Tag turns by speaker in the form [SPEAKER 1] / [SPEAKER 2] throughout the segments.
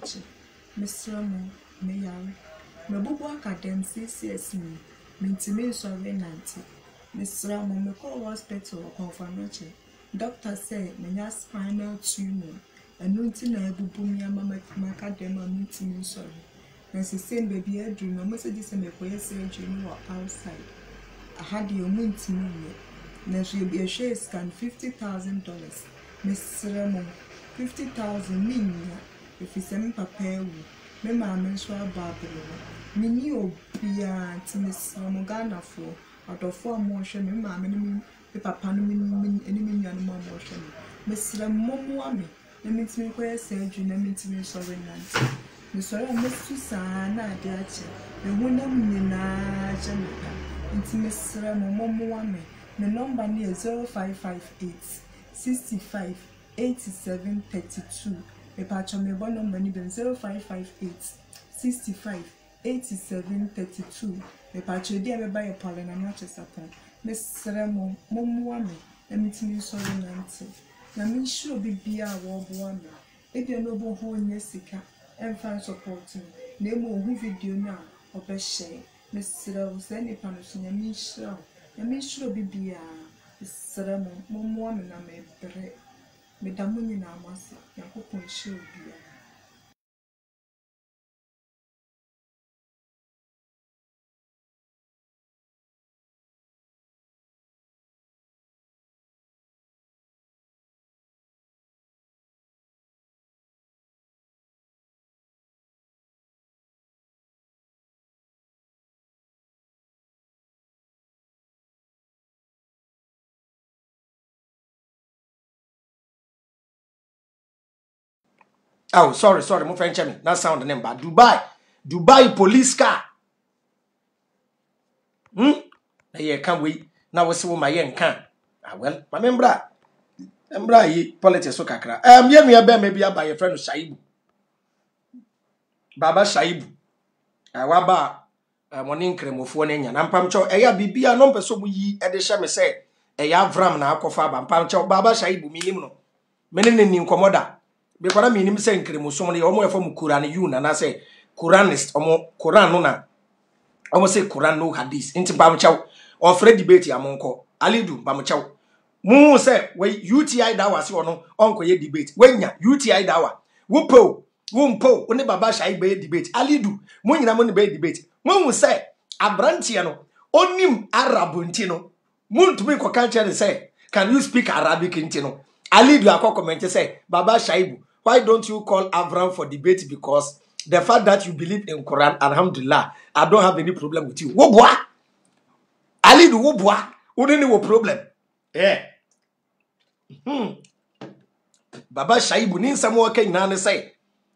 [SPEAKER 1] Noche, Miss Ramo, Mayari, Mabubu Academ, CCS me, Mintime sorry Nancy, Miss Ramo, me call hospital or for Noche. Doctor say, Menya spinal tumor, and Nuntina Bubumia Mamma Macadema Mintime sorry. And she said, baby, I dream, no messages and a surgery outside. I had the Mintime. Now she'll be a share scan $50,000. Miss Ramon, 50,000 mean if it's a papa, me mamma sure Barbara. Me knew beyond Miss Ramogana for out of 4 motion, me mamma, the papa, enemy and more motion. Miss Ramon, me, let me to me surgery, let me to me sorry, Nancy. Miss Ramon, Miss Susana, dear, the woman in a Jamaica, into Miss Ramon, the number near 0558 65 87 32. The patch on the one number near 0558 65 87 32. The patch of the by a pollen and not a sapon. Miss Ramon, Momuame, and meet me sorry, Nancy. Now, me sure be a war woman. If you're noble whole Nessica and fan supporting, name who video now or best share. Miss Ramon, send a panel, and me sure. I mean, sure be a ceremony, woman, I may break. Madame Munina Massa, and hope on sure be.
[SPEAKER 2] Oh, sorry, my friend Chemi. That sound the name, but Dubai police car. Yeah, can't wait. Now we see what my young can. Ah, well, my membra, ye politics so kakra. Yeah, me a bear maybe by your friend Shaibu. Baba Shaibu. Waba, morning cream of 1 and Pamcho, bibia non person we at the shame say, vram na kofa, and Pamcho, Baba Shaibu, minimum. Many in commoda. Because I mean, him saying Cremusoni, almost from Kuran, you and I say Quranist or Quran, nona. I will say Quran no hadith into Bamchow or Fred debate amonko. Alidu Bamchow. Moo say, wait, UTI dawa si no uncle ye debate. When ya UTI dawa. Wumpo, only Baba Shai be debate. Alidu, Munina money be debate. Moo say, Abrantiano, onim Arabuntino. Moon to make a culture say, can you speak Arabic intino? Alidu a comment say, Baba Shaibu. Why don't you call Avram for debate? Because the fact that you believe in Quran, alhamdulillah, I don't have any problem with you. Wobwa? Ali do wobwa? Wouldn't have a problem. Yeah. Baba Shaibu nin samuwa ke nane say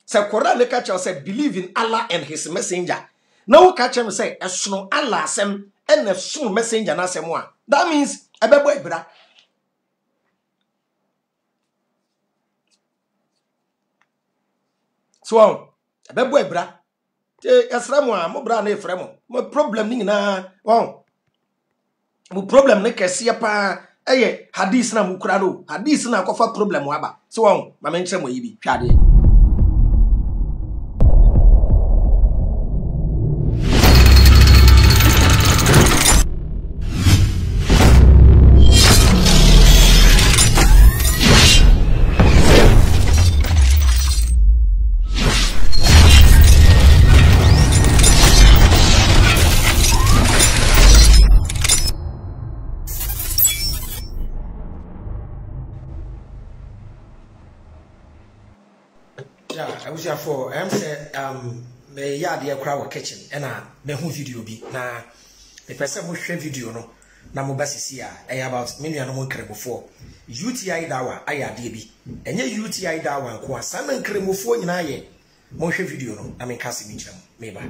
[SPEAKER 2] Quran le catch say believe in Allah and his messenger. Now catch him say esno Allah sem and esno messenger na semwa. That means ebebo ebra. So, a bebo bra. Esramo, mo bra na efremo. Mo problem ni na. Mo problem ne kesi pa. Hadith na mo kura no. Hadith na kofa problem waba. So, ma menche mo yibi. Hwade. I was here for me yard here crowd kitchen and me who video be na the person who share video no na mo basisi about million no nkere before UTI dawa aya de bi enye UTI dawa nko asa na nkere mofo nyina ye mo hwe video no na me kase bi kyerem me ba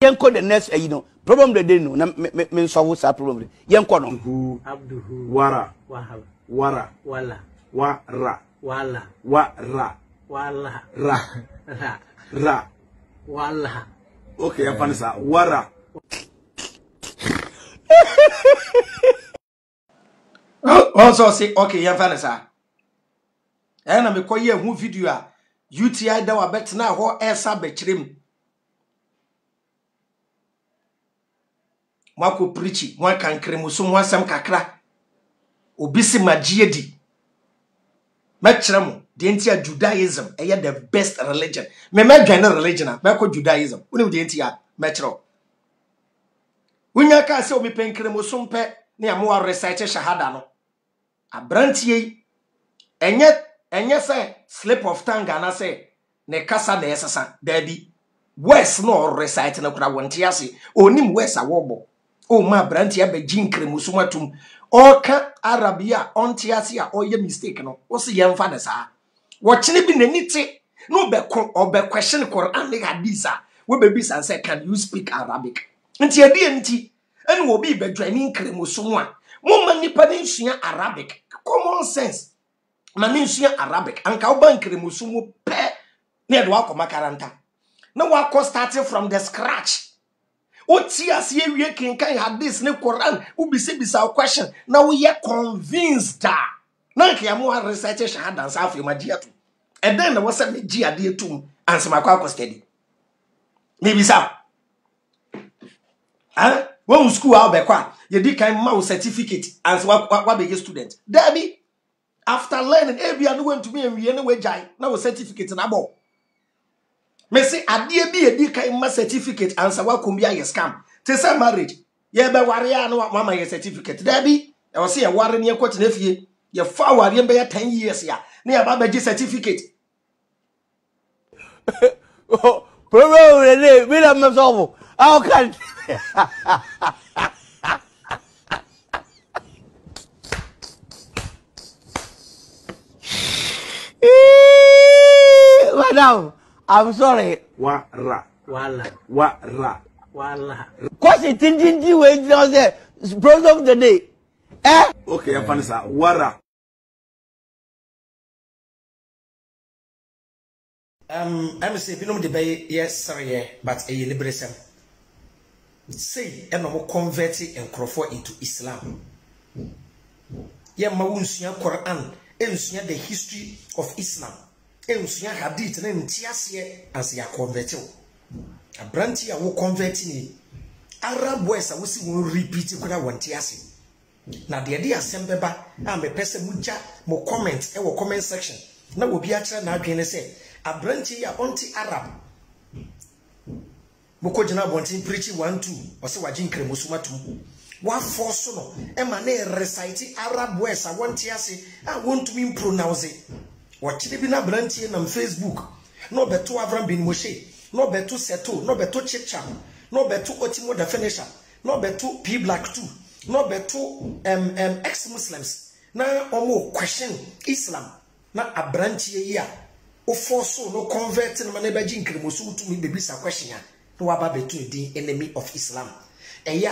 [SPEAKER 3] yenko the next problem the day no na me solve that problem yenko no
[SPEAKER 4] Abduhu
[SPEAKER 3] wara
[SPEAKER 4] wahab
[SPEAKER 3] wara
[SPEAKER 4] wala
[SPEAKER 3] wara
[SPEAKER 4] wala
[SPEAKER 3] wara
[SPEAKER 4] wala
[SPEAKER 3] ra
[SPEAKER 4] ra
[SPEAKER 3] ra
[SPEAKER 4] wala.
[SPEAKER 3] Okay, I'm fancy wara.
[SPEAKER 2] Also say okay, I'm fancy. na me koye hu video a UTI da wa betna ho esa bekyerem mwako preachi mwaka nkremuso mwasam kakra obisi magie di mekyerem de ntia Judaism eye the best religion me medwane religion a meko Judaism unim de ntia mekyerem unya ka se o me penkremuso mpe na ya mo recite shahada no abrantie enye say slip of tongue na say ne kasa na esesa daddy west no recite na kura wonte ase onim west awobo o ma abrantie be jinkremuso matum oka arabia onte ase a oye mistake no wo se yemfa ne saa wo kine bi nanite no be question Quran ne hadisa we be bisa say can you speak Arabic nti ade nti ene wo bi be dwani nkremuso mu a mo manipa ne nsua Arabic common sense mani nsua Arabic anka wo bankremuso mu pe ne de wakoma karanta na wako starting from the scratch oti ase ewie kinkan hadis ne Quran ubisa question na wo ye convinced da na nke ya mo research shahada sa afi magia to and then na wo se meji ade etum ansema kwa study maybe sa when school out be kwa ye di kan ma certificate as wa be student dabi after learning ebia no went to me and we anyway jai na wo certificate na bo me say ade bi e di kan ma certificate answer wa kombia ye scam te say marriage ye be ware ya no mama ye certificate dabi e wo say ye ware ne ekoti na fie ye fa ware be ya 10 years ya na ya ba be certificate
[SPEAKER 3] Problem really we don't solve. How can Madam, I'm sorry.
[SPEAKER 4] Wala.
[SPEAKER 3] Question tinti we just there. Problem of the day.
[SPEAKER 5] Okay, I'm fine, sir. Wara.
[SPEAKER 2] I'm say binom de bay yes sorry but a liberation say e no mo convert enkrofo into Islam ye ma wonsua Quran ensua the history of Islam ensua hadith na ntiase as ya convert abranti ya wo convert ni Arab boys a wosi won repeat kura wontiase na de asem beba a me pese muja mo comment e wo comment section na obi a kire na adwene say abranti ya onti Arab moko jina bontin preach 1-2 o se waji nkremuso matum wa force no e ma na recite Arab words a wonti ase a wontumi pronounce wo kire bi na abranti na Facebook no beto Avram bin Moshe no beto Seto no beto Chicha no beto Otimo the finisher no beto P Black 2 no beto ex Muslims na omo question Islam na abranti ya o force no convert no na beji nkremuso utumi bebisa question ya no aba betu di enemy of Islam eya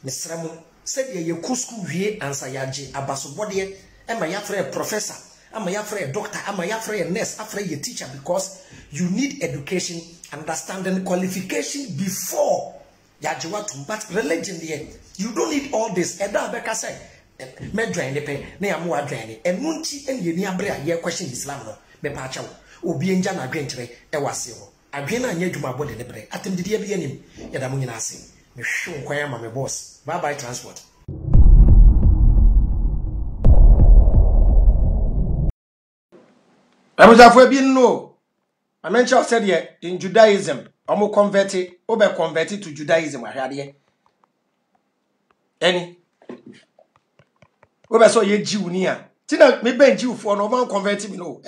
[SPEAKER 2] mesramo said ye kusku wie ansa yaje abasobode e ma ya frɛ professor ama ya frɛ doctor ama ya frɛ nurse afrɛ ye teacher because you need education understanding qualification before yaje watu but religion there you don't need all this eda beka say me dwan de pe na ya mo adwan enu nti ene ni abre a ye question Islam no be pa achawo obi enja na adwenkyere e wase ho adwen na anya dwuma bode ne bre atemdide bi anim ya da mo nyina ase me hwe nkwan ama me boss bye bye transport Amujafo bi no amencha said ye in Judaism omo converted obe converted to Judaism ahade any obe so ye Jew ni a tina me ben Jew for no man converted me no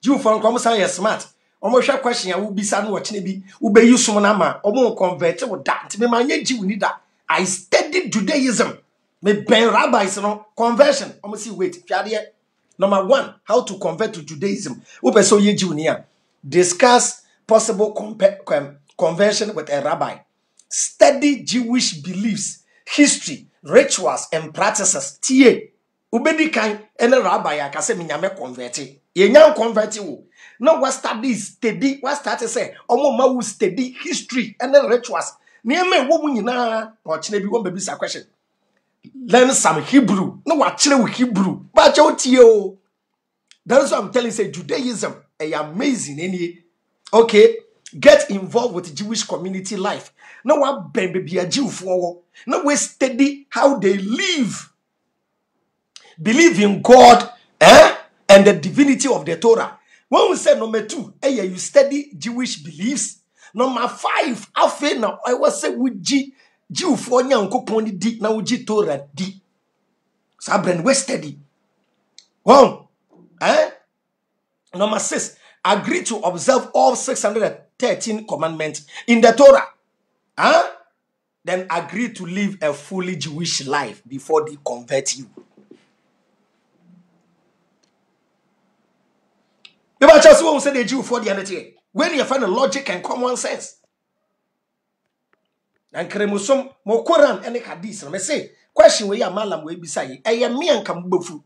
[SPEAKER 2] Jew for come say ye smart omo hwa question ya wo bisa no wo kine bi wo be yusum na ma omo convert wo da nti me man ye Jew ni da I studied Judaism me ben rabbis no conversion omo see wait hwade number 1 how to convert to Judaism wo be so ye Jew ni a discuss possible conversion with a rabbi study Jewish beliefs history rituals and practices tie ubedi kan ene rabbi akase menyame convert ye nya convert wo no what studies steady what start say omo ma wo study history and rituals niam wo mu nyina o kine bi wo be bisa question learn some Hebrew no wa kire wo Hebrew ba che o tie o That's what I'm telling you. Say Judaism is amazing. Any okay, get involved with Jewish community life. Now what baby a Jew for? Now we study how they live, believe in God, and the divinity of the Torah. When we say number 2, you study Jewish beliefs. Number 5, afe now I was say we Jew for nyankopon di na we Torah di. Sabren we study. Wow. Number 6, agree to observe all 613 commandments in the Torah. Then agree to live a fully Jewish life before they convert you. You might just want to say the Jew for the other when you find the logic and common sense. And Kremusum, mo Quran and Hadith. I say, question where your malam will be saying, I am me and come bufu.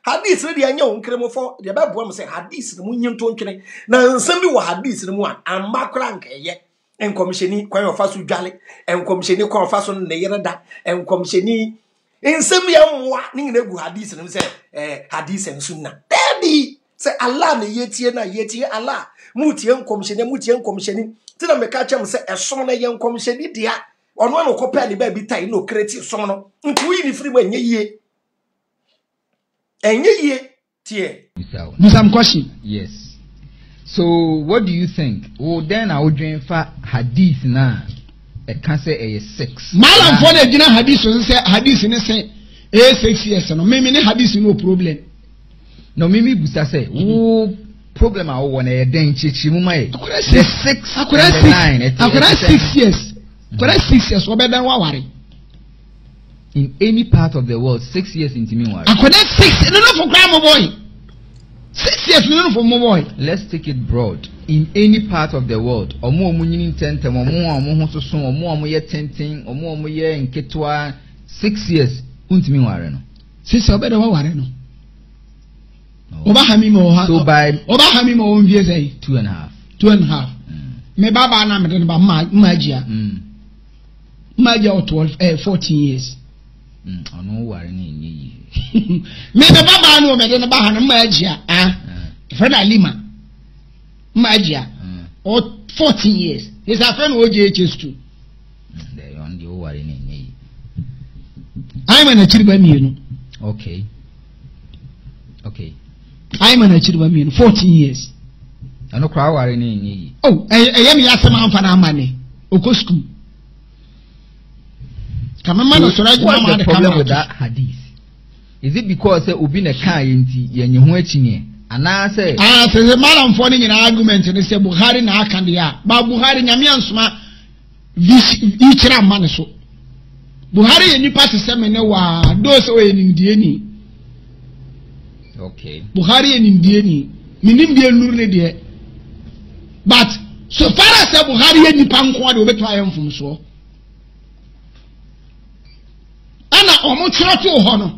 [SPEAKER 2] Hadith ready and young Kremo for the Bible say Hadith the Munion Tonkin. Now, some people Hadith the one and Macrank, and commissioni, Quayo Fasu Jali, and commissioni Confason Nayada, and commissioni. In some young walking the Hadith and say, Hadith and Sunna. Daddy! Say Allah ne yeti Allah mutien commissioning tina me catch am say e so na yen commissioning dia ono no kopia ni ba bi tai no create so no ntu yi ni free ma enye yie tie
[SPEAKER 6] Musam question.
[SPEAKER 7] Yes. So what do you think? Oh, then I would dream for hadith na e can say a 6.
[SPEAKER 6] Malam for the gina hadith so say hadith ne say 6 years no me ne hadith no problem.
[SPEAKER 7] No, Mimi Busta say, oh, problem I want a den chichimumai. The 6 and the 9.
[SPEAKER 6] Akura 6 years. Akura 6 years. Obe dan wawari.
[SPEAKER 7] In any part of the world, 6 years into me wari.
[SPEAKER 6] Akura 6. No for grandma boy. 6 years no for mo boy.
[SPEAKER 7] Let's take it broad. In any part of the world, omo nyini tentem, omo hososo, omo ye tenting, omo ye nketwa 6 years untimi wari no.
[SPEAKER 6] 6 obe dan wawari no. Oba hamimo
[SPEAKER 7] so by
[SPEAKER 6] Oba hamimo on vie say
[SPEAKER 7] 2.5.
[SPEAKER 6] 2.5. Me baba na me den ba magia. Magia o 14 years.
[SPEAKER 7] Ono ware na enye yi.
[SPEAKER 6] Me baba na o me den ba ha na magia friend Alima. Magia o 14 years. His a friend OJHS2.
[SPEAKER 7] They on the ware na enye yi.
[SPEAKER 6] I'm an achiriba mi no.
[SPEAKER 7] Okay.
[SPEAKER 6] I'm an achiriba mi 14 years.
[SPEAKER 7] Ano kwa ware na enye yi.
[SPEAKER 6] Oh, me asema amfa na amane. Oko school.
[SPEAKER 7] What's the problem with that hadith? Is it because obi na kan yenti yenye ho achinye? Ana say
[SPEAKER 6] say malam for ni na argument ni say Buhari na aka dia. Ba Buhari nyame ansoma vichira man so. Buhari ye nipa se me ne wa do se o ye ndie ni.
[SPEAKER 2] Okay.
[SPEAKER 6] Buhari and Indiani, Minimbi Lurne. But so far as Buhari and Nipanqua will triumph from so. Anna almost to honor,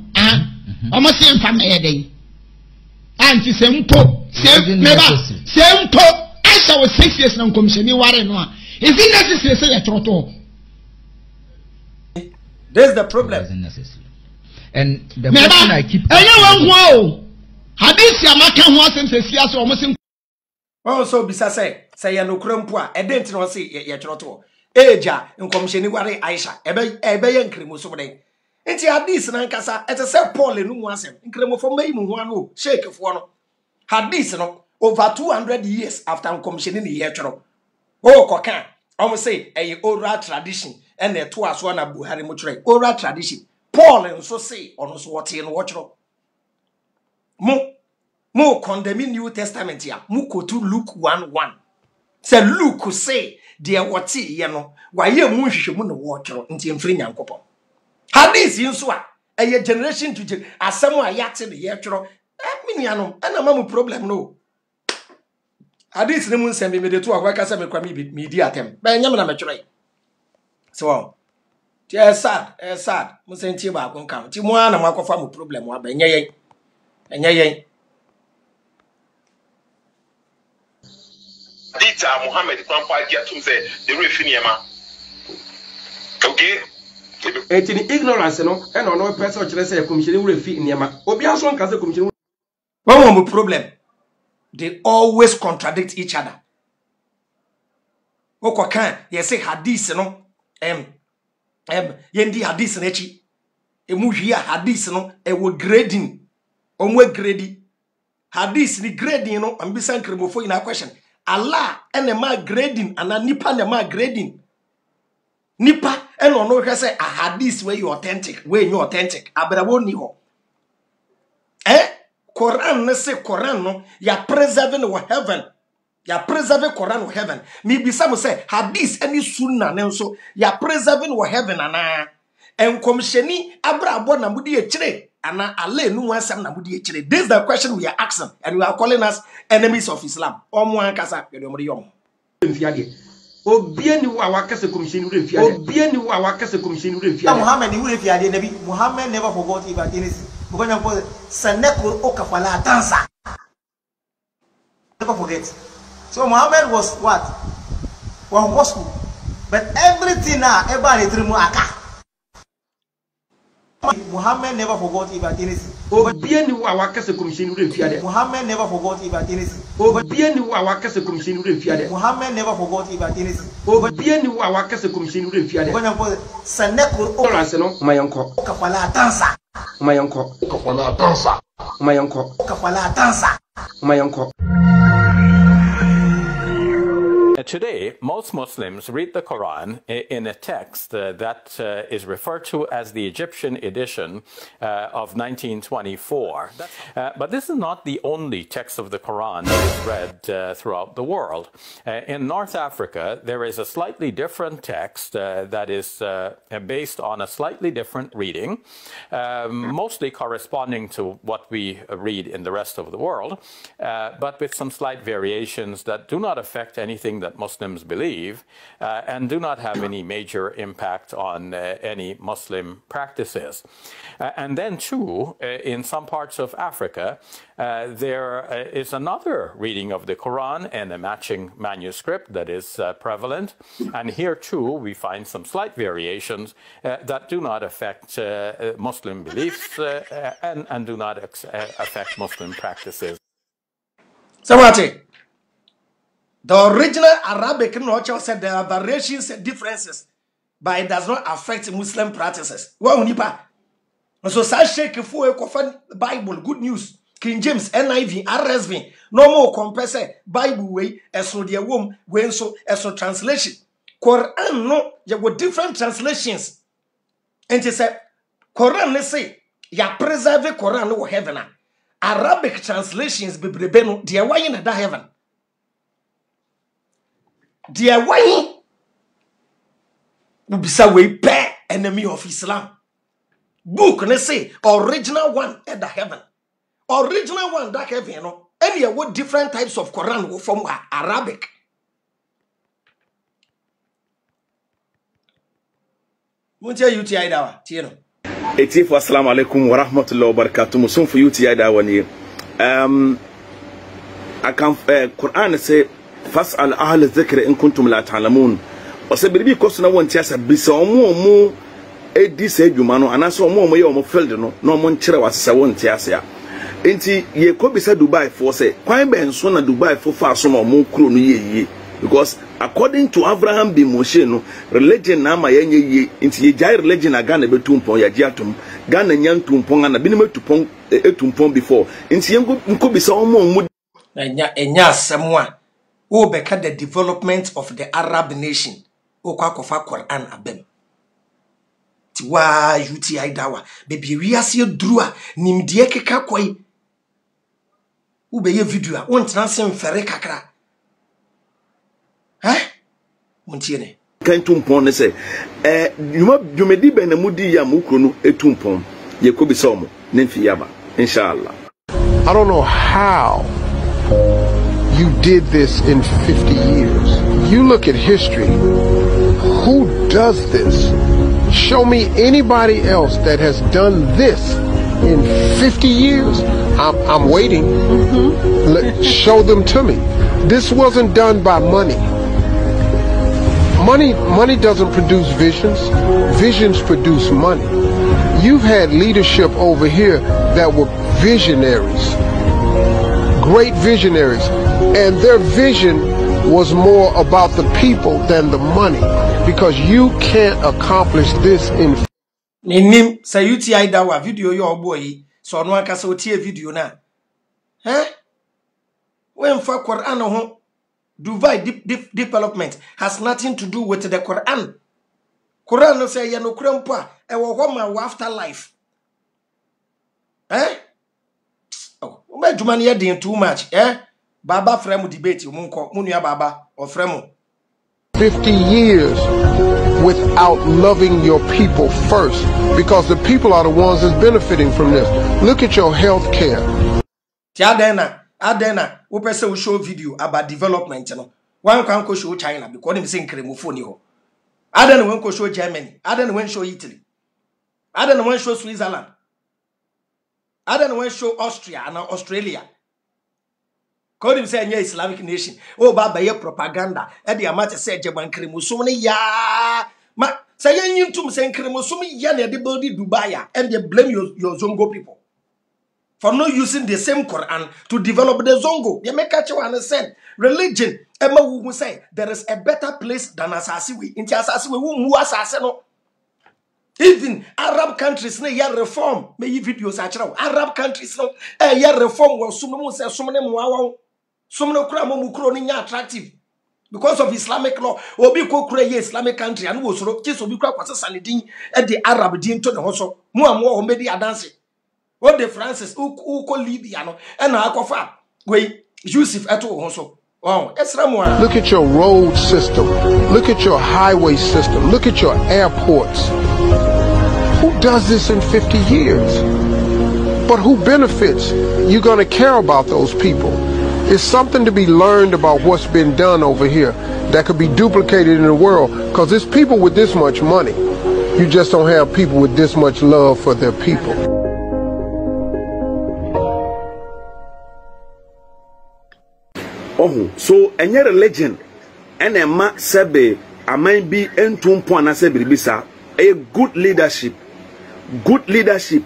[SPEAKER 6] almost same family day. And the same pope, same pope. I saw 6 years non commissioning warren. Is it necessary to say a trotto?
[SPEAKER 2] There's the problem.
[SPEAKER 7] Isn't necessary. And the question I keep
[SPEAKER 6] anyone Hadith ya maka ho asem sesia so omosim
[SPEAKER 2] so bisa say ya no krampo a edent no say ye chroto eja nkomhyeni ware Aisha ebe ye nkremo so bden enti hadith na nkasa ete say Paul enu mu asem nkremo fo mai mu ho ano sheik fo no hadith no over 200 years after nkomhyeni ne ye chro o koka omo say eye oral tradition and e to aso na Buhari mu chre oral tradition Paul nso say ono so wote no wo chro Mo condemn New Testament ya. Mo kotu Luke 1:1. Say Luke say dear what ye no. Why ye mu hwehwe mu no wo nti emfiri nyankopon. Hadith nso a eye generation to generation asem a yate ne ye tworo. Minianom ana ma mu problem no. Hadith ne mu nsem be de to akwa se me kwa me di atem. Ba nyam na me tworo. So sad. Mo senti ba akon kan. Ti mo ana makofa mu problem wa ba nyeye. Enye
[SPEAKER 5] Dita Muhammad Kwampa Giatum said the refiniema. Okay.
[SPEAKER 8] It's in ignorance, no, and on no person say a commission will fit in Yama. Obiason can say commission.
[SPEAKER 2] One more problem. They always contradict each other. Oko kan ye say hadith no yendi hadith na echi emu hia hadith no e wo grading omwe grade hadith ni grading no ambisa nkremofo ina question Allah ene ma grading ana nipa na ma grading nipa ene ono hwe say a hadith where you authentic abrabo ni ho Quran ne say Quran no ya preserving wa heaven. Ya preserving Quran wa heaven. Me bisa mo say hadith any sunna ne so ya preserving wa heaven ana. En komsheni abrabo na mudi echire ana ale nu asam na mudi echire. This is the question we are asking and we are calling us enemies of Islam. Omo ankasa yodomri yom. Obieni wa wakase komsheni ure fiade. Obieni wa wakase komsheni ure fiade.
[SPEAKER 8] Muhammad ure fiade nabi. Muhammad never forgot about anything. Because Sanekul Okafala dancer. Never forget. So Muhammad was what? One gospel. But everything now, everybody dream aka. Muhammad never forgot about anything.
[SPEAKER 2] Obieni wa wakase komsheni ure fiade.
[SPEAKER 8] Muhammad never forgot about anything.
[SPEAKER 2] Obieni wa wakase komsheni ure fiade.
[SPEAKER 8] Muhammad never forgot about anything.
[SPEAKER 2] Obieni wa wakase komsheni ure fiade.
[SPEAKER 8] Because Sanekul Okafala dancer.
[SPEAKER 9] Today, most Muslims read the Quran in a text that is referred to as the Egyptian edition of 1924. But this is not the only text of the Quran that is read throughout the world. In North Africa, there is a slightly different text that is based on a slightly different reading, mostly corresponding to what we read in the rest of the world, but with some slight variations that do not affect anything that Muslims believe and do not have any major impact on any Muslim practices. And then too, in some parts of Africa, there is another reading of the Quran and a matching manuscript that is prevalent. And here too, we find some slight variations that do not affect Muslim beliefs and do not affect Muslim practices.
[SPEAKER 2] Samati. The original Arabic culture said there are variations and differences, but it does not affect Muslim practices. Well, nipa. So Sheikh Fu Bible, good news. King James, NIV, RSV, no more compare Bible way as so their womb when so as so translation. Quran no, you were different translations. And he said, Quran let's say ya preserve Quran no heaven. Arabic translations be brebeno, dear why in that heaven. Dear why bisa we pay enemy of Islam. Book let's say original one at the heaven. Original one that heaven, you know. Any what different types of Quran from Arabic. Muntia UTI dawa, tieno.
[SPEAKER 10] Etifu assalamu alaikum wa rahmatullahi wa barakatuh. Musum for UTI dawa ni. I can Quran say fas'al ahla dhikri in kuntum la ta'lamun. Osebiribi koso na wontia sabisa omo edi se dwuma no anaso omo ye omo field no na omo nkyere wasesa wontia ase. Enti ye ko bisa Dubai for say kwan ben so na Dubai for fa so na omo kuro no ye because according to Abraham bin Moshe no religion na ma yenye ye enti ye jai religion aga na betumpon ya giatum Ghana nyantumpon na binim etumpon before enti yengo nko bisa omo
[SPEAKER 2] enya semwa wo beka the development of the Arab nation o kwa kofa Quran abem ti wa UTI dawa bebi wiase drua nimdie keka kwai wo be ye video a won transe mfere kakra Muntiene.
[SPEAKER 10] Kantumpon ne say dwumedi ben na mudi ya mukro no etumpon ye ko bi somo ne mfi yaba inshallah.
[SPEAKER 11] I don't know how you did this in 50 years. You look at history. Who does this? Show me anybody else that has done this in 50 years. I'm waiting. Show them to me. This wasn't done by money. Money doesn't produce visions. Visions produce money. You've had leadership over here that were visionaries. great visionaries, and their vision was more about the people than the money, because you can't accomplish this in
[SPEAKER 2] Nim say UTI dawa video your boy so no aka so tie video na when for Quran ho Dubai development has nothing to do with the Quran. Quran no say ya no krampo a e wo ho ma afterlife. Oh, my jumani ya din too much. Baba fremu debate munko munua baba or fremu
[SPEAKER 11] 50 years without loving your people first, because the people are the ones that's benefiting from this. Look at your health care.
[SPEAKER 2] Adena, we person show video about development. One can go show China because them saying cremofoni. Adena one go show Germany. Adena one show Italy. Adena one show Switzerland. Adena one show Austria and Australia. Call him say Islamic nation. Oh, baba ye propaganda. Edi amate say German cremosomni ya. Ma say yin tum say cremosomni ya ne de build Dubai and they blame your Zongo people for not using the same Quran to develop the Zongo. They make catch you understand. Religion, Emma who say there is a better place than Asasiwi. Inti Asasiwi who asaseno. Even Arab countries ne ya reform. May you videos actually. Arab countries no ya reform was sumo say sumne muawa. Sumno kura mo mukro ni nya attractive because of Islamic law. Obi ko kura ye Islamic country and wo soro kiso obi kura kwase sanedin e de Arab din to ne ho so. Mu amwo ho medi adanse. What the Francis who ko Libya no e na akofa we Yusuf eto ho so. Oh, look
[SPEAKER 11] at your road system. Look at your highway system. Look at your airports. Who does this in 50 years? But who benefits? You're going to care about those people. It's something to be learned about what's been done over here that could be duplicated in the world, because there's people with this much money. You just don't have people with this much love for their people.
[SPEAKER 10] Oh, so any religion and a ma sebe a might be entumpo na sebiribisa a good leadership. Good leadership.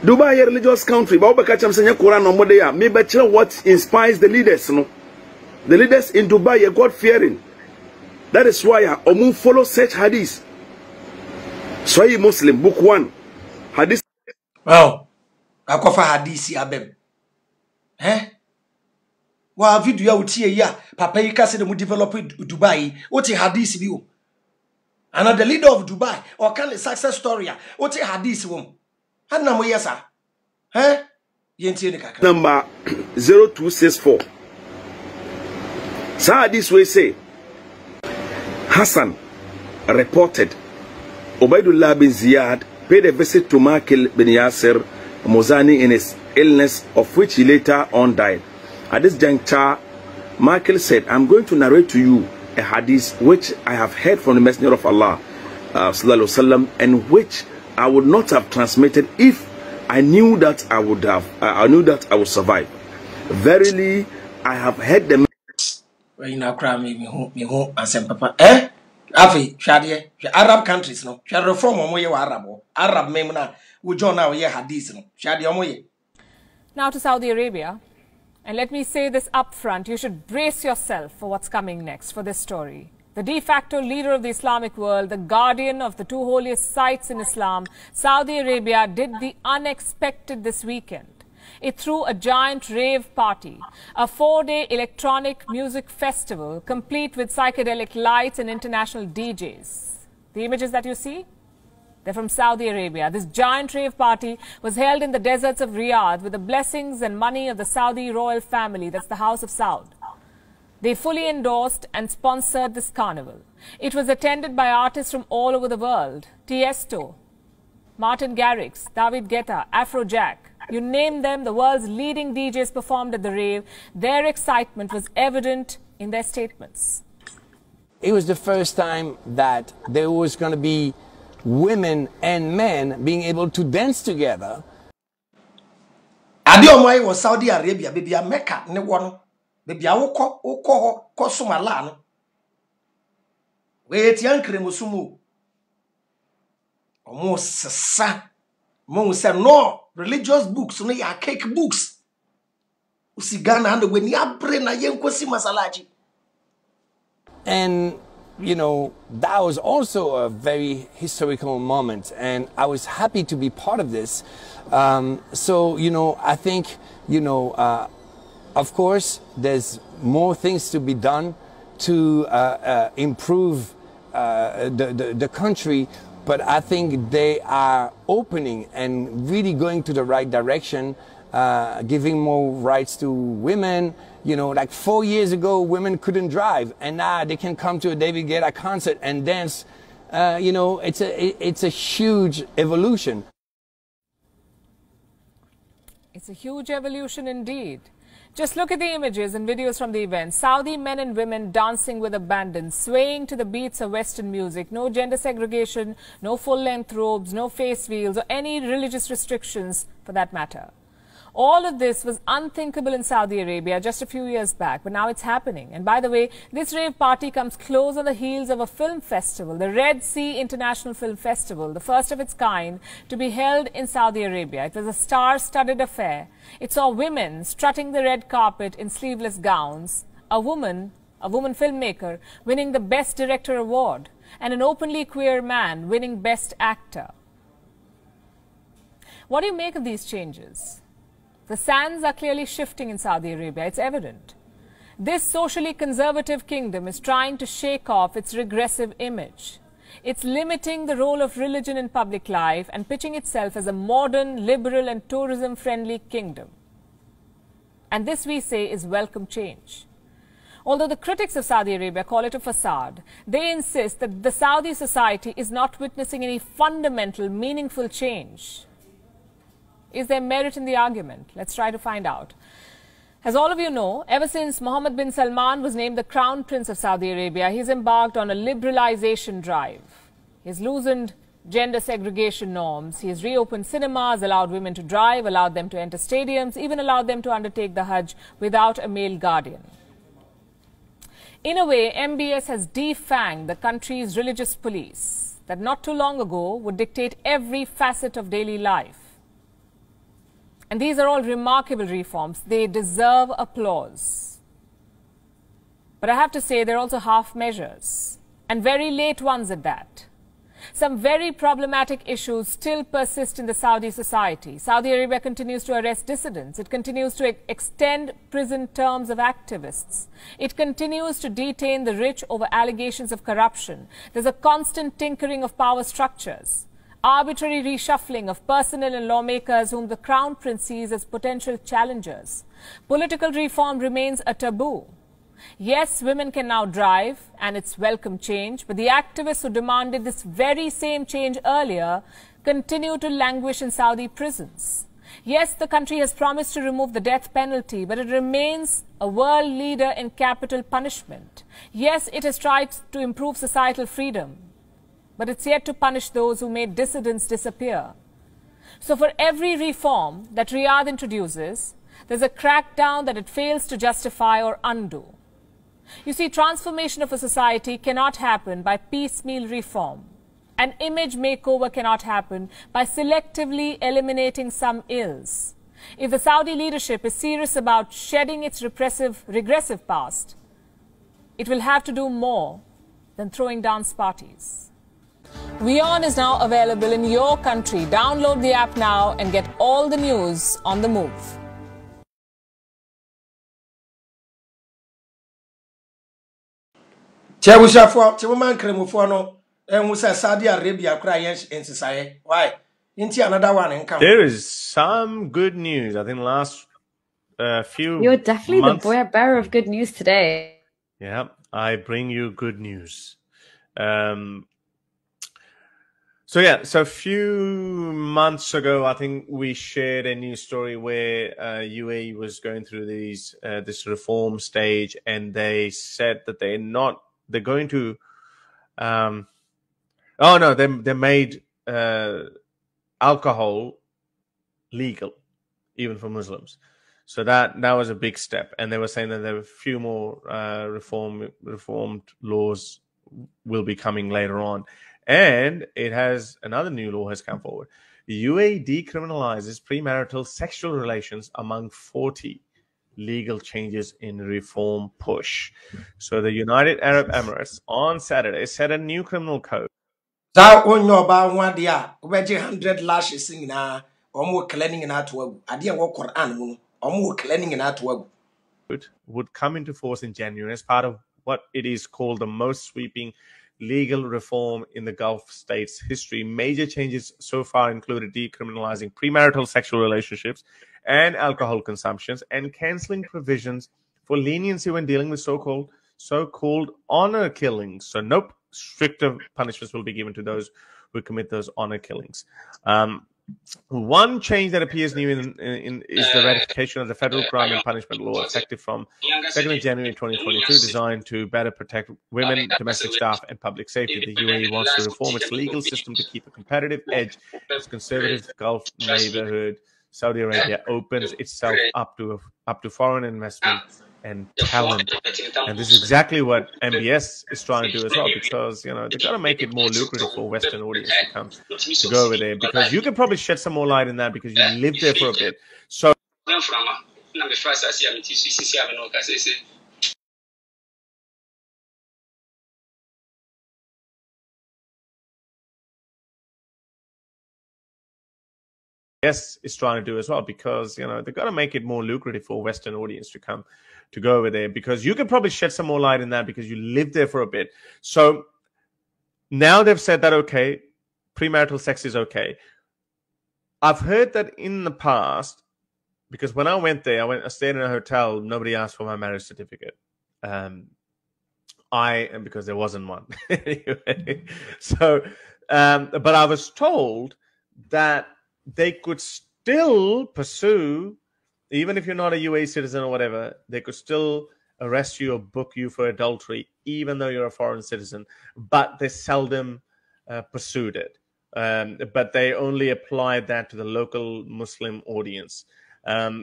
[SPEAKER 10] Dubai a religious country, but Obakacham Senya Quran no more maybe what inspires the leaders, no? The leaders in Dubai are God fearing. That is why Omu follow such hadith. Sahih Muslim, book 1. Hadith.
[SPEAKER 2] Well, I cover hadith abem. Wa video ya utie ya papa yi kase de mu develop Dubai. Oti hadith bi o. And the leader of Dubai or can a success story. Oti hadith wo. Number
[SPEAKER 10] 0264. So this way say Hassan reported Ubaidullah bin Ziyad paid a visit to Makil bin Yasser Mozani in his illness, of which he later on died. At this juncture, Makil said, I'm going to narrate to you a hadith which I have heard from the Messenger of Allah sallallahu alaihi wasallam, and which I would not have transmitted if I knew that I would have. I knew that I would survive. Verily, I have heard the.
[SPEAKER 2] Well, you know, cry me home and say, Papa, Afi, Shadia, Arab countries, no, shall reform on your Arab memna, who join now ye hadith, no, Shadia moye.
[SPEAKER 12] Now to Saudi Arabia, and let me say this up front: you should brace yourself for what's coming next for this story. The de facto leader of the Islamic world, the guardian of the two holiest sites in Islam, Saudi Arabia did the unexpected this weekend. It threw a giant rave party, a 4-day electronic music festival complete with psychedelic lights and international DJs. The images that you see, they're from Saudi Arabia. This giant rave party was held in the deserts of Riyadh with the blessings and money of the Saudi royal family, that's the House of Saud. They fully endorsed and sponsored this carnival. It was attended by artists from all over the world. Tiesto, Martin Garrix, David Guetta, Afrojack. You name them, the world's leading DJs performed at the rave. Their excitement was evident in their statements.
[SPEAKER 3] It was the first time that there was going to be women and men being able to dance together.
[SPEAKER 2] Adiomai was Saudi Arabia, baby, a Mecca, ne one. Baby, I will call Kosumalano. Wait, young Kremusumu. Almost sa. Mo said no religious books, no ya cake books. Usigana and when you brain na yenkosi masalaji.
[SPEAKER 3] And you know, that was also a very historical moment, and I was happy to be part of this. So, you know, I think, you know, of course, there's more things to be done to improve the country, but I think they are opening and really going to the right direction, giving more rights to women. You know, like 4 years ago, women couldn't drive, and now they can come to a David Guetta concert and dance. You know, it's a huge evolution.
[SPEAKER 12] It's a huge evolution indeed. Just look at the images and videos from the event. Saudi men and women dancing with abandon, swaying to the beats of Western music. No gender segregation, no full-length robes, no face veils, or any religious restrictions for that matter. All of this was unthinkable in Saudi Arabia just a few years back, but now it's happening. And by the way, this rave party comes close on the heels of a film festival, the Red Sea International Film Festival, the first of its kind to be held in Saudi Arabia. It was a star-studded affair. It saw women strutting the red carpet in sleeveless gowns, a woman filmmaker winning the Best Director award, and an openly queer man winning Best Actor. What do you make of these changes? The sands are clearly shifting in Saudi Arabia, it's evident. This socially conservative kingdom is trying to shake off its regressive image. It's limiting the role of religion in public life and pitching itself as a modern, liberal and tourism-friendly kingdom. And this, we say, is welcome change. Although the critics of Saudi Arabia call it a facade, they insist that the Saudi society is not witnessing any fundamental, meaningful change. Is there merit in the argument? Let's try to find out. As all of you know, ever since Mohammed bin Salman was named the Crown Prince of Saudi Arabia, he's embarked on a liberalization drive. He's loosened gender segregation norms. He has reopened cinemas, allowed women to drive, allowed them to enter stadiums, even allowed them to undertake the Hajj without a male guardian. In a way, MBS has defanged the country's religious police that not too long ago would dictate every facet of daily life. And these are all remarkable reforms. They deserve applause. But I have to say, they're also half measures, and very late ones at that. Some very problematic issues still persist in the Saudi society. Saudi Arabia continues to arrest dissidents. It continues to extend prison terms of activists. It continues to detain the rich over allegations of corruption. There's a constant tinkering of power structures. Arbitrary reshuffling of personnel and lawmakers whom the Crown Prince sees as potential challengers. Political reform remains a taboo. Yes, women can now drive, and it's welcome change, but the activists who demanded this very same change earlier continue to languish in Saudi prisons. Yes, the country has promised to remove the death penalty, but it remains a world leader in capital punishment. Yes, it has tried to improve societal freedom, but it's yet to punish those who made dissidents disappear. So for every reform that Riyadh introduces, there's a crackdown that it fails to justify or undo. You see, transformation of a society cannot happen by piecemeal reform. An image makeover cannot happen by selectively eliminating some ills. If the Saudi leadership is serious about shedding its regressive past, it will have to do more than throwing dance parties. WION is now available in your country. Download the app now and get all the news on the move.
[SPEAKER 2] Saudi Arabia why? Another one.
[SPEAKER 13] There is some good news. I think last few
[SPEAKER 14] You're definitely
[SPEAKER 13] months,
[SPEAKER 14] the bearer of good news today.
[SPEAKER 13] Yeah, I bring you good news. So a few months ago, I think we shared a news story where UAE was going through this reform stage, and they said that they're going to. They made alcohol legal, even for Muslims. So that was a big step, and they were saying that there were a few more reformed laws will be coming later on. And another new law has come forward. The UAE decriminalizes premarital sexual relations among 40 legal changes in reform push. So the United Arab Emirates on Saturday set a new criminal code.
[SPEAKER 2] Za onyo ba nwa dia obeje 100 lashes ngina omo cleaning na to agu ade wo Quran mu omo cleaning na to agu
[SPEAKER 13] would come into force in January as part of what it is called the most sweeping legal reform in the Gulf states' history. Major changes so far included decriminalizing premarital sexual relationships and alcohol consumptions, and canceling provisions for leniency when dealing with so-called honor killings. So nope, stricter punishments will be given to those who commit those honor killings. One change that appears new is the ratification of the federal crime and punishment law, effective from 2nd of January 2022, designed to better protect women, domestic staff, and public safety. The UAE wants to reform its legal system to keep a competitive edge as conservative Gulf neighborhood Saudi Arabia opens itself up to foreign investment and talent. And this is exactly what MBS is trying to do as well, because they've got to make it more lucrative for Western audience to go over there, because you can probably shed some more light in that because you lived there for a bit. So yes, is trying to do as well, because they've got to make it more lucrative for Western audience to go over there, because you can probably shed some more light in that because you lived there for a bit. So now they've said that okay, premarital sex is okay. I've heard that in the past, because when I went there, I stayed in a hotel. Nobody asked for my marriage certificate. Because there wasn't one anyway. So, but I was told that they could still pursue, even if you're not a UAE citizen or whatever, they could still arrest you or book you for adultery, even though you're a foreign citizen. But they seldom pursued it. But they only applied that to the local Muslim audience.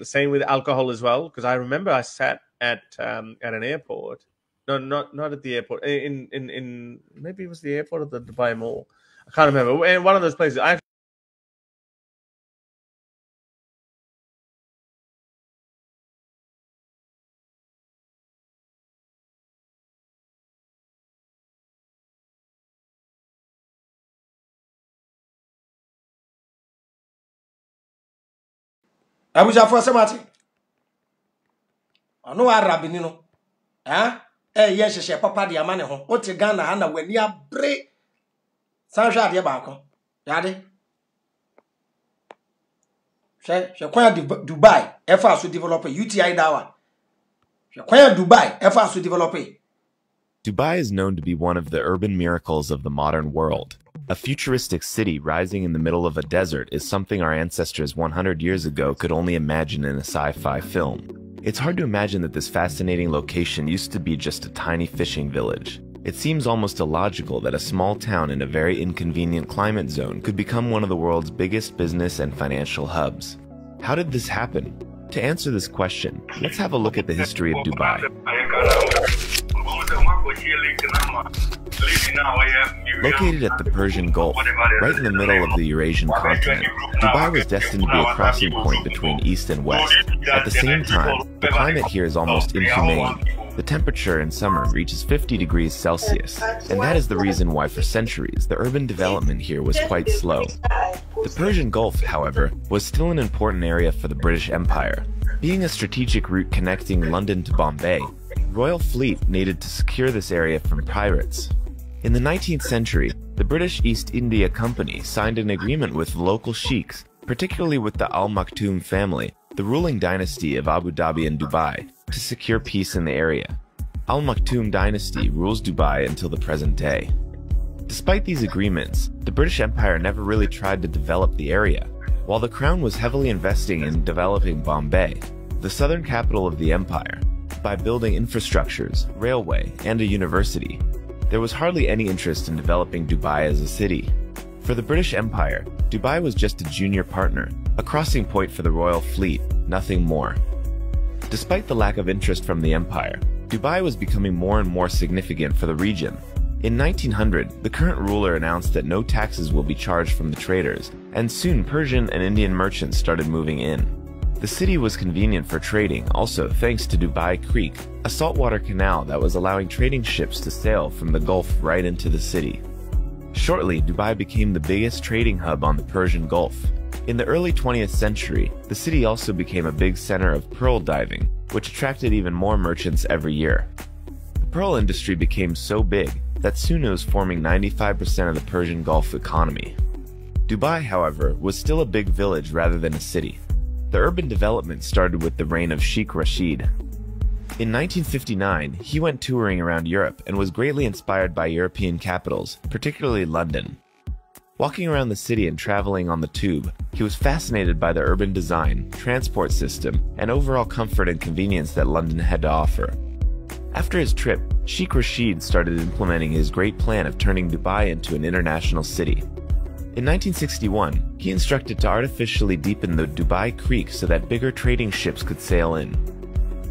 [SPEAKER 13] Same with alcohol as well, because I remember I sat at an airport. No, not at the airport. In maybe it was the airport or the Dubai Mall. I can't remember. In one of those places.
[SPEAKER 2] Abuja for Samati. No Arabini no. Yes, papa di amane ho. O te Ghana ana wani abre. Sanhwa ade ba ko. Yade. She kwanya Dubai, efa so develop UTI dawa. She kwanya Dubai, efa so develop.
[SPEAKER 15] Dubai is known to be one of the urban miracles of the modern world. A futuristic city rising in the middle of a desert is something our ancestors 100 years ago could only imagine in a sci-fi film. It's hard to imagine that this fascinating location used to be just a tiny fishing village. It seems almost illogical that a small town in a very inconvenient climate zone could become one of the world's biggest business and financial hubs. How did this happen? To answer this question, let's have a look at the history of Dubai. Located at the Persian Gulf, right in the middle of the Eurasian continent, Dubai was destined to be a crossing point between East and West. At the same time, the climate here is almost inhumane. The temperature in summer reaches 50 degrees Celsius, and that is the reason why for centuries the urban development here was quite slow. The Persian Gulf, however, was still an important area for the British Empire. Being a strategic route connecting London to Bombay, the Royal Fleet needed to secure this area from pirates. In the 19th century, the British East India Company signed an agreement with local sheiks, particularly with the Al Maktoum family, the ruling dynasty of Abu Dhabi and Dubai, to secure peace in the area. Al Maktoum dynasty rules Dubai until the present day. Despite these agreements, the British Empire never really tried to develop the area. While the Crown was heavily investing in developing Bombay, the southern capital of the empire, by building infrastructures, railway, and a university, there was hardly any interest in developing Dubai as a city. For the British Empire, Dubai was just a junior partner, a crossing point for the Royal Fleet, nothing more. Despite the lack of interest from the empire, Dubai was becoming more and more significant for the region. In 1900, the current ruler announced that no taxes will be charged from the traders, and soon Persian and Indian merchants started moving in. The city was convenient for trading, also thanks to Dubai Creek, a saltwater canal that was allowing trading ships to sail from the Gulf right into the city. Shortly, Dubai became the biggest trading hub on the Persian Gulf. In the early 20th century, the city also became a big center of pearl diving, which attracted even more merchants every year. The pearl industry became so big that soon it was forming 95% of the Persian Gulf economy. Dubai, however, was still a big village rather than a city. The urban development started with the reign of Sheikh Rashid. In 1959, he went touring around Europe and was greatly inspired by European capitals, particularly London. Walking around the city and traveling on the tube, he was fascinated by the urban design, transport system, and overall comfort and convenience that London had to offer. After his trip, Sheikh Rashid started implementing his great plan of turning Dubai into an international city. In 1961, he instructed to artificially deepen the Dubai Creek so that bigger trading ships could sail in.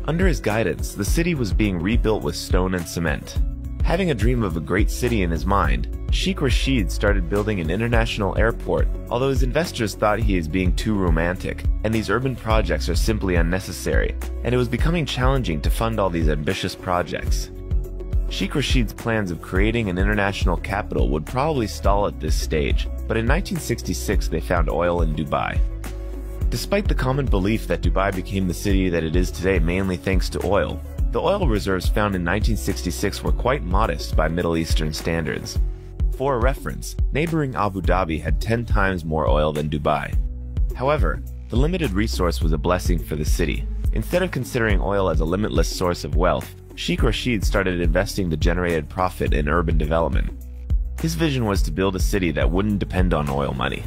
[SPEAKER 15] Under his guidance, the city was being rebuilt with stone and cement. Having a dream of a great city in his mind, Sheikh Rashid started building an international airport, although his investors thought he is being too romantic, and these urban projects are simply unnecessary, and it was becoming challenging to fund all these ambitious projects. Sheikh Rashid's plans of creating an international capital would probably stall at this stage, but in 1966 they found oil in Dubai. Despite the common belief that Dubai became the city that it is today mainly thanks to oil, the oil reserves found in 1966 were quite modest by Middle Eastern standards. For a reference, neighboring Abu Dhabi had 10 times more oil than Dubai. However, the limited resource was a blessing for the city. Instead of considering oil as a limitless source of wealth, Sheikh Rashid started investing the generated profit in urban development. His vision was to build a city that wouldn't depend on oil money.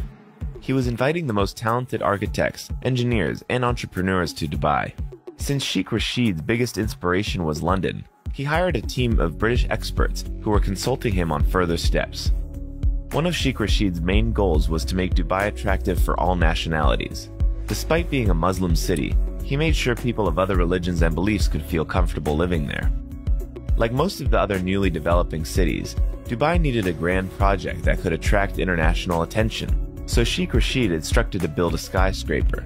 [SPEAKER 15] He was inviting the most talented architects, engineers, and entrepreneurs to Dubai. Since Sheikh Rashid's biggest inspiration was London, he hired a team of British experts who were consulting him on further steps. One of Sheikh Rashid's main goals was to make Dubai attractive for all nationalities. Despite being a Muslim city, he made sure people of other religions and beliefs could feel comfortable living there. Like most of the other newly developing cities, Dubai needed a grand project that could attract international attention, so Sheikh Rashid instructed to build a skyscraper.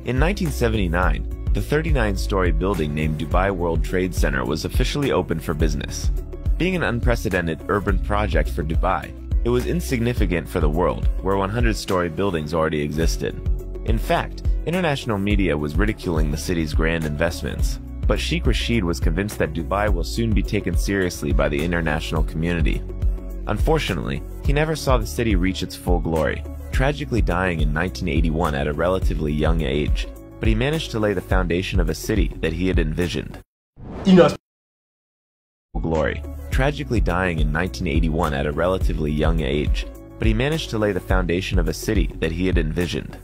[SPEAKER 15] In 1979, the 39-story building named Dubai World Trade Center was officially open for business. Being an unprecedented urban project for Dubai, it was insignificant for the world, where 100-story buildings already existed. In fact, international media was ridiculing the city's grand investments, but Sheikh Rashid was convinced that Dubai will soon be taken seriously by the international community. Unfortunately, he never saw the city reach its full glory, tragically dying in 1981 at a relatively young age, but he managed to lay the foundation of a city that he had envisioned. Glory, tragically dying in 1981 at a relatively young age, but he managed to lay the foundation of a city that he had envisioned.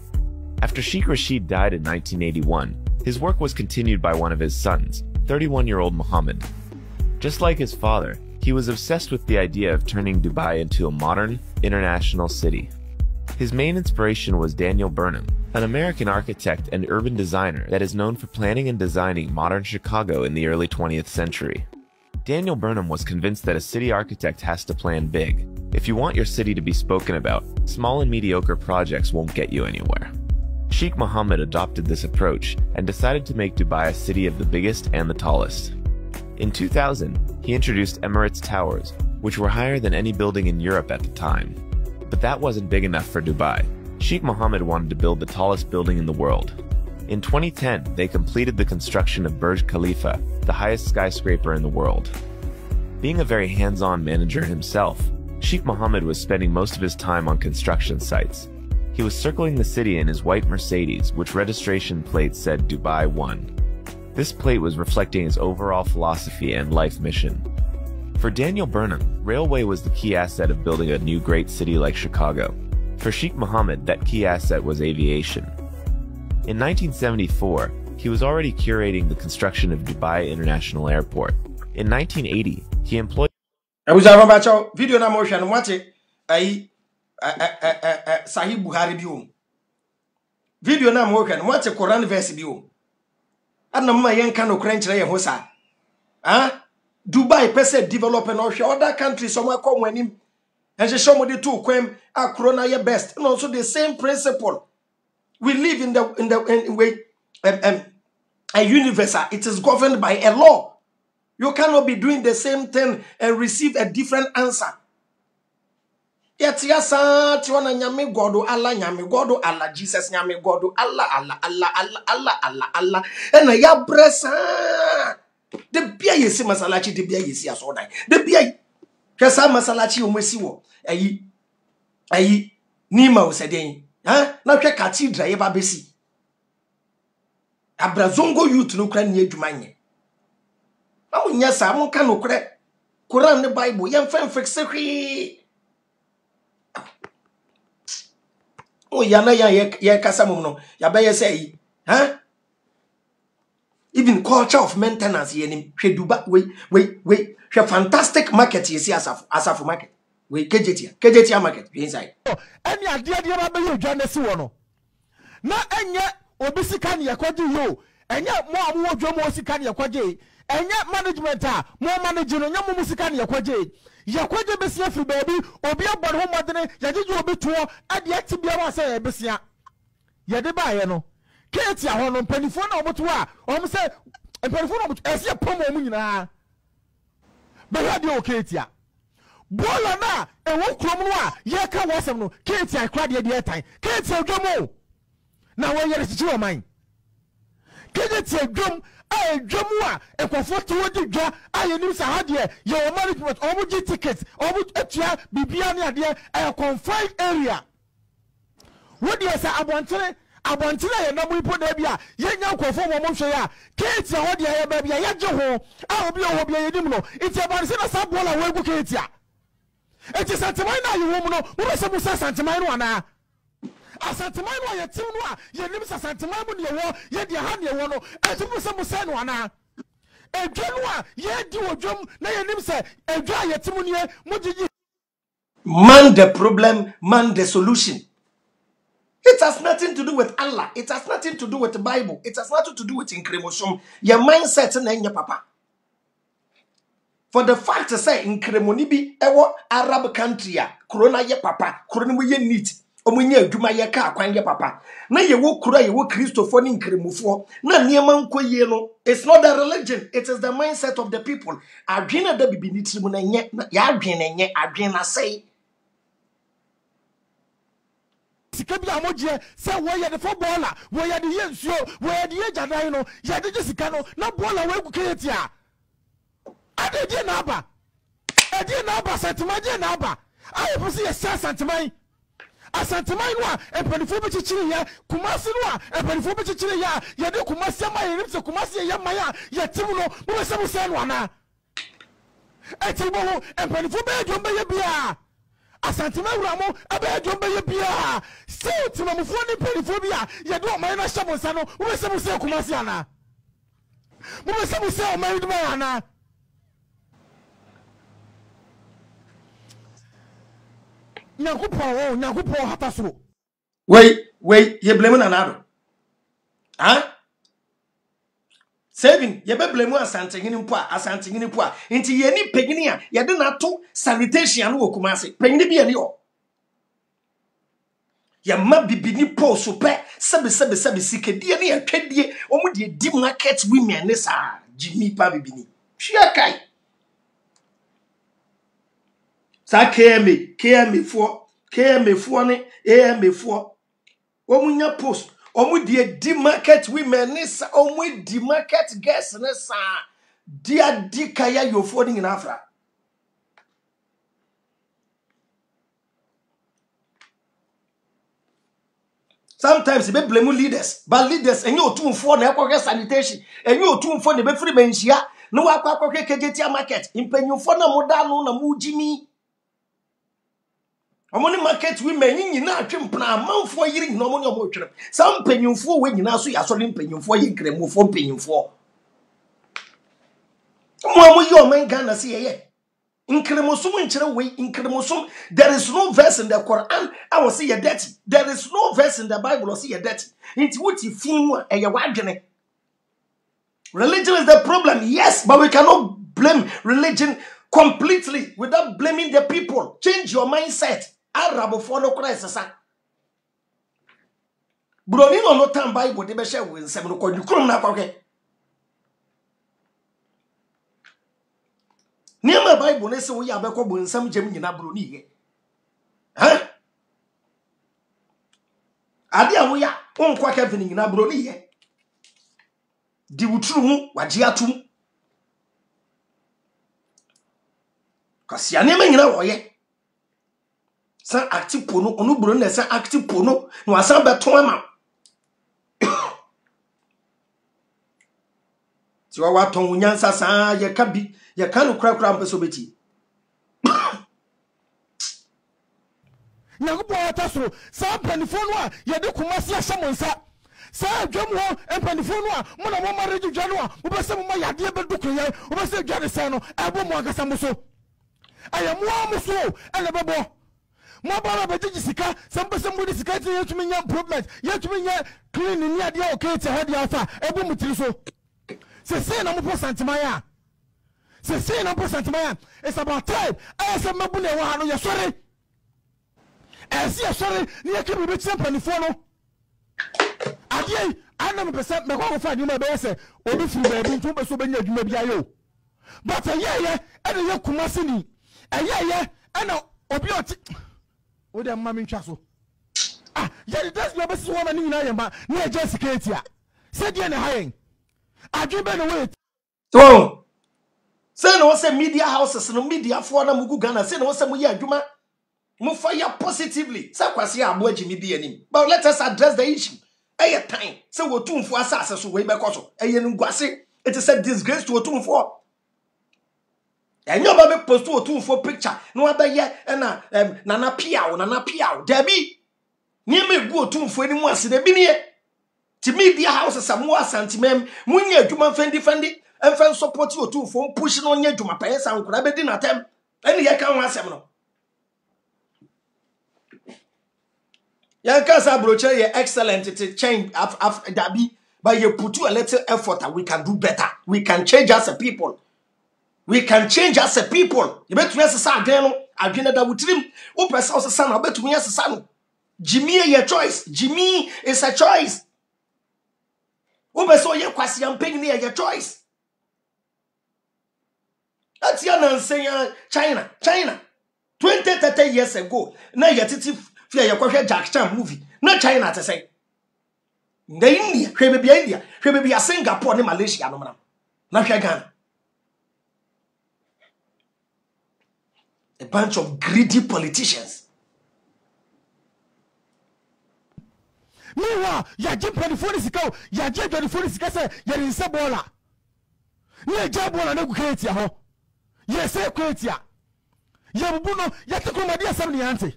[SPEAKER 15] After Sheikh Rashid died in 1981, his work was continued by one of his sons, 31-year-old Mohammed. Just like his father, he was obsessed with the idea of turning Dubai into a modern, international city. His main inspiration was Daniel Burnham, an American architect and urban designer that is known for planning and designing modern Chicago in the early 20th century. Daniel Burnham was convinced that a city architect has to plan big. If you want your city to be spoken about, small and mediocre projects won't get you anywhere. Sheikh Mohammed adopted this approach and decided to make Dubai a city of the biggest and the tallest. In 2000, he introduced Emirates Towers, which were higher than any building in Europe at the time. But that wasn't big enough for Dubai. Sheikh Mohammed wanted to build the tallest building in the world. In 2010, they completed the construction of Burj Khalifa, the highest skyscraper in the world. Being a very hands-on manager himself, Sheikh Mohammed was spending most of his time on construction sites. He was circling the city in his white Mercedes, which registration plate said Dubai 1. This plate was reflecting his overall philosophy and life mission. For Daniel Burnham, railway was the key asset of building a new great city like Chicago. For Sheikh Mohammed, that key asset was aviation. In 1974, he was already curating the construction of Dubai International Airport. In 1980, he employed
[SPEAKER 2] video na mo hwa no wate ai Sahih Buhari biom video na mo hwa no wate Quran verse biom adna mma yenka no kran kire ye ho sa Dubai pese develop no hwe other countries some come anim and show mo de two kwem akrona ye best and also the same principle we live in the way a universe. It is governed by a law. You cannot be doing the same thing and receive a different answer. Yet yasa tiwana nyame godo Allah Jesus nyame godo Allah and ya bresa the bia yesi masalachi the bia yesi asodan the bia kesa masalachi omesi wo ayi nima oseden na hwe cathedral ye ba besi abrazongo youth no kra ni adwuma nye amunya sa mun ka no kra Quran ne Bible yem fan fixe hwi oh yana ya kasa mum no ya be say even culture of maintenance yenim hwe duba we fantastic market yesi asafo market we kejetia market inside
[SPEAKER 16] any ade ba be yo dwa nesi wo no na enye obi sika ne yakwaje yo enye mo amwo dwa mo sika ne yakwaje enye management a mo manage no nya mo sika ne yakwaje besia firi baby obi abon ho modene yajeje obi to ade atibia wa say besia yede ba ye no keti a ho no mpanifo na oboto a o say mpanifo na oboto ese pomo mu nyina be ha de o keti a bola na ewo krom no a ye ka wasem no keti a kra de etan keti adwomo na wo yere chichi o man keti adwom a adwomo a ekofo to wodi dwa a ye nim sa ha de ye o management o mu gi ticket o mu etua bibia ne ade e confined area wodi esa abontere ye na mu ipo na bia ye nya nkofo mo hwe ya keti a ho de ye ba bia ye gye ho a obi o bia ye nim no iti about se na sa bola wo egu keti a eti santimai na ye wo mu no wo be se mu sa santimai no ana asantimai no ye tim no a ye nim sa santimai mu ne ye wo ye de ha ne ye wo no eti mu se mu sa no ana edwa no a ye di odwom na ye nim se edwa ye tim ne mu gigi
[SPEAKER 2] man the problem, man the solution. It has nothing to do with Allah. It has nothing to do with the Bible. It has nothing to do with incremotion. Your mindset and your papa. For the fact to say incremonibi ewo Arab country ya corona ye papa, corona we ye neat. Omunye adwuma ye ka akwan ye papa. Na ye wo kura ye wo Christopher ni incremofo. Na niema nko ye no. It's not the religion. It is the mindset of the people. Adwena da bibi ni trimu na nye ya adwena say.
[SPEAKER 16] Sikabi amoje say wo ye the footballer, wo ye the yensuo, wo ye the ejadan no, ye de sika no, na baller we ku ketia. Ade die na aba. Ade na aba santimaje na aba. Aye pusi ye sa santimai. Asantimai no a empanifo be chichiri ye, kumasi no a empanifo be chichiri ya, ye de kumasi ama ye nimse kumasi ye maya, ye timu no, mo se mo se no ana. Eti bo empanifo be adwom be ye bia. Asantima uramo abe adwom be ye bia. Se timamfo ni empanifo bia, ye de o man na hye mo nsa no, mo se mo se kumasi ana. Mo se mo se o man dum ana. Nyankopon hata so.
[SPEAKER 2] Wait, ye blame na nado. Saving ye be blame asante ngini mpo a nti ye ni pegini a ye de na to sanitation no Kumasi pegini bi ani o ye ma bibini po so pe sebe sikedi ani atwadie omu de di market women ne sa jimi pa bibini hwia kai sa KMA fo ne AMA fo omunya post omu di market women ne sa omu di market girls ne sa dia di kaya yofo ni na afra sometimes be blame leaders but leaders enye otumfo na ekwohwe sanitation enye otumfo ne be free menhia no akwakwahwe kejetia market impanyumfo na moda no na mujimi omoni market women nyina atwempna amanfo yiri nyina omoni omotwerem sam panyumfo we nyina so yasole mpanyumfo ye nkremufo mpanyumfo mo yi oman Ghana se ye nkremosum nkyere we nkremosum there is no verse in the Quran I will say you dirty there is no verse in the Bible say you dirty nti wuti fin eye wadwene religion is the problem yes but we cannot blame religion completely without blaming the people. Change your mindset. Arab for no Christ. Broni no time Bible de be share we nsem no kwa dukrum na kwakwe. Niema Bible ne se wo ya be ko bo nsem gem nyina broni ye. Ha? Ade a wo ya onkwa Kevin nyina broni ye. Di wuturu mu waje atum. Kasi anema nyina wo ye. San active pono onu broni na san active pono no asan beton ama. Ti wa ton nyansa san ye ka bi ye ka no kura mpeso beti.
[SPEAKER 16] Nyago bo atasoro sa panifonu a ye de kumasi ashamonsa sa dwam ho panifonu a mo na mo marriage dwa no a wo be se mo yade be dukuye wo be se dwa de se no ebo mo agasa mo so ayamu amuso ele bebo mo ba ba jiji sika se mo se mo de sika te yetumi nya improvement yetumi nya clean ni ade okay te ha de afa ebo mo tiri so se na mo percentmaya se na percentmaya it's about time ese mabu ne wa no ye sori esi sorry ni e kebi be champanifo no adie ana me pese me ko fa nyuma be se obi furu be bi ntu be so be nya adwuma bi ayo but ye ene ye kumase ni ye ana obi oti o de mama ntwa so ye das be so wona ni nyina ye ma na e security a se die ne hayen adwuma be no wait
[SPEAKER 2] so say no say media houses no media for na mugu Ghana say no say mo ye adwuma mo fire positively say kwase abo agimi bi anim but let us address the issue eye time say wotumfo asase so we be koso eye ngwase it is a disgrace to wotumfo enyo ba be post wotumfo picture no abaye na nana piawo dabi ni me gu wotumfo ni mu ase da bi ne ti media house samu asantimem munya adwuma fendi enfan support wotumfo push no nya adwuma pesa nkura be di na tem ene ye kan ho asem no Yankasa broche ye excellent to change after dabi but you put a little effort that we can do better. We can change as a people. We can change as a people. You bet me as a son agena da wutrim o pesa o son bet me as a son. Jimmy your choice. Jimmy is a choice. O pesa ye kwasi ampeng ni your choice. That's your saying China 20-30 years ago na yetiti fear your Jack Chan movie. No China to say. The India, India, be a Singapore, ni Malaysia, no man. Not Ghana. A bunch of greedy politicians.
[SPEAKER 16] Meanwhile, ya jump on the phone is go, ya jump on the phone is go, ya in Sabola. Near Jabola, no create ya ho. Yes, I create ya. Yabuno, Yatakumadia 70 auntie.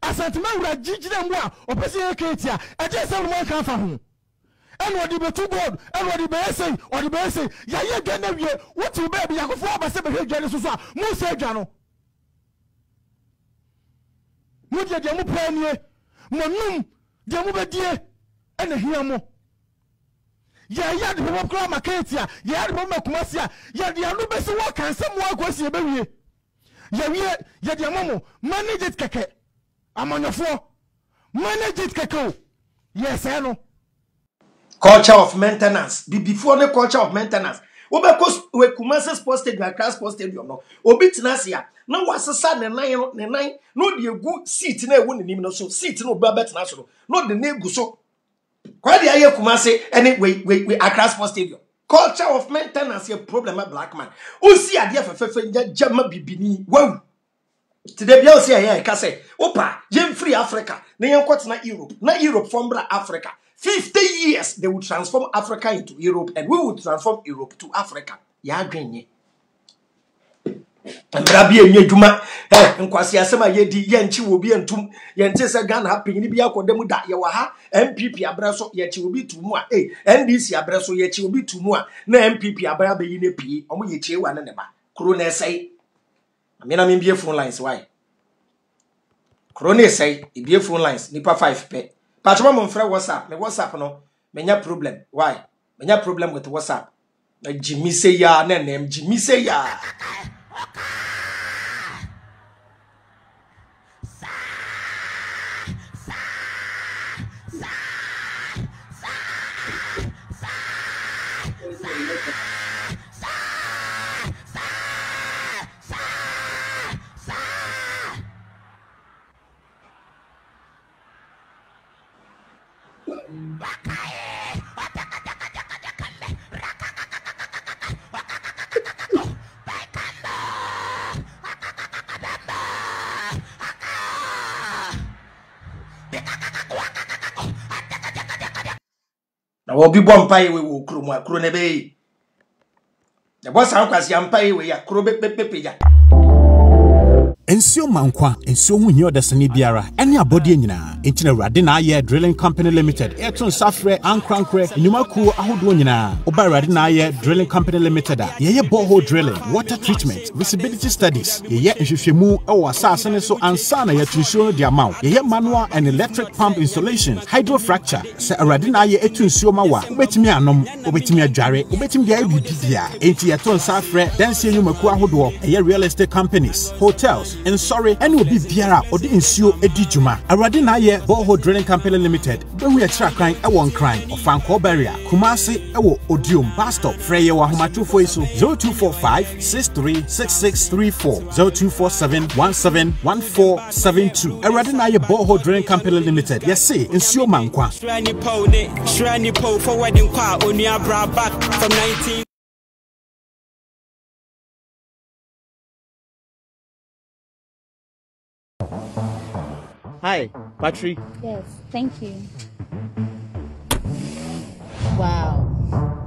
[SPEAKER 16] Asantuma wura jijire mwa opese yeketia eje se mo kan fa ho eno odi betu god eno odi be ese ya ye gana wie wotu be bi yakofo abase be hwedwane so a mu se adwa no mu de mu panie monum de mu bedie ene hia mo ya de bo kra marketia ya de bo makumasia ya de anu be se wo kan se mo agosie be wie ya wie ya de momo manage it keke amanyofo manage it keke yes I know
[SPEAKER 2] culture of maintenance before the culture of maintenance obekos we Kumasi sports stadium class sports stadium no obi tinasia na wasesa ne nan no de egu seat na ewu nim no so seat no obi abetena so no de na egu so kwa de aye Kumasi any we class sports stadium culture of maintenance a problem a black man o si ade afefefe jama bibini wow today bia o si aye ka say opa yem free Africa na yen kwotena Europe from Africa 50 years they will transform Africa into Europe and we will transform Europe to Africa. Ya gwenye. Mrabi enye djuma nkwasi asema yedi yenchi wobi entum yente se Ghana happen ni bia kodemu da ye wa ha MPP abreso ye chi obi tumu a NDC abreso ye chi obi tumu a na MPP abaya be yi ne pii omo ye chi wa ne ba kro na esai amena me bie phone lines why kro na esai e bie phone lines nipa 5 pe Patchma mon frère WhatsApp, me WhatsApp no, menya problem. Why? Menya problem with WhatsApp. Na Jimmy say ya, na name Jimmy say ya. na wo bi bɔ mpa we wo kuro mu akuro ne be the boss an kwase mpa we ya kuro pepepeja
[SPEAKER 17] Ensio mankwa, ensio hu hia odesani biara, ene abode nyina. Enti na Awurade na aye Drilling Company Limited. Eton safre ankrankre, enyumakuo ahodo nyina. Oba Awurade na aye Drilling Company Limited a. Yeye borehole drilling, water treatment, visibility studies. Yeye nhwehwemu ewo asase ne so ansa na yetunsuo de amaw. Yeye manual and electric pump installations, hydrofracture. Se Awurade na aye etunsuo ma wa. Obetimi anom, obetimi adware, obetimi dia bibidia. Enti yeton safre, danse enyumakuo ahodo. Yeye real estate companies, hotels, and sorry, and will be biara or the insure edijuma. Awurade na aye borehole drilling company limited. When we extra crime, a one crime or fan call barrier. Kumasi, ewo odium, bus stop, Freye Wahumatu Foiso 0245 636634 0247 171472. Awurade na aye borehole drilling company limited. Yes, say insure mankwa.
[SPEAKER 18] Shrani po for wedding kwa onia bra back from 19.
[SPEAKER 19] Hi, Patrick.
[SPEAKER 20] Yes, thank you. Wow,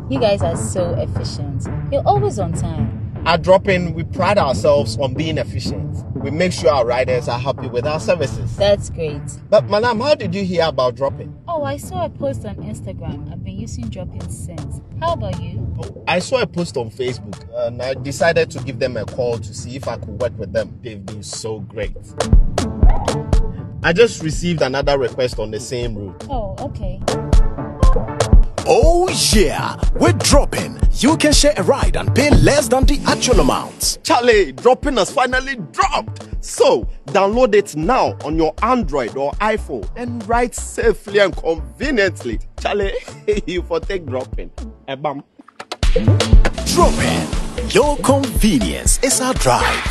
[SPEAKER 20] you guys are so efficient. You're always on time.
[SPEAKER 19] At Drop-In, we pride ourselves on being efficient. We make sure our riders are happy with our services.
[SPEAKER 20] That's great.
[SPEAKER 19] But Madam, how did you hear about Drop-In?
[SPEAKER 20] Oh, I saw a post on Instagram. I've been using Drop-In since. How about you?
[SPEAKER 19] I saw a post on Facebook and I decided to give them a call to see if I could work with them. They've been so great. I just received another request on the same route.
[SPEAKER 20] Oh, okay.
[SPEAKER 21] Oh yeah, with Drop-In, you can share a ride and pay less than the actual amount.
[SPEAKER 19] Charlie, Drop-In has finally dropped. So, download it now on your Android or iPhone and ride safely and conveniently. Charlie, you for take Drop-In. Bam.
[SPEAKER 21] Drop-In, your convenience is our drive.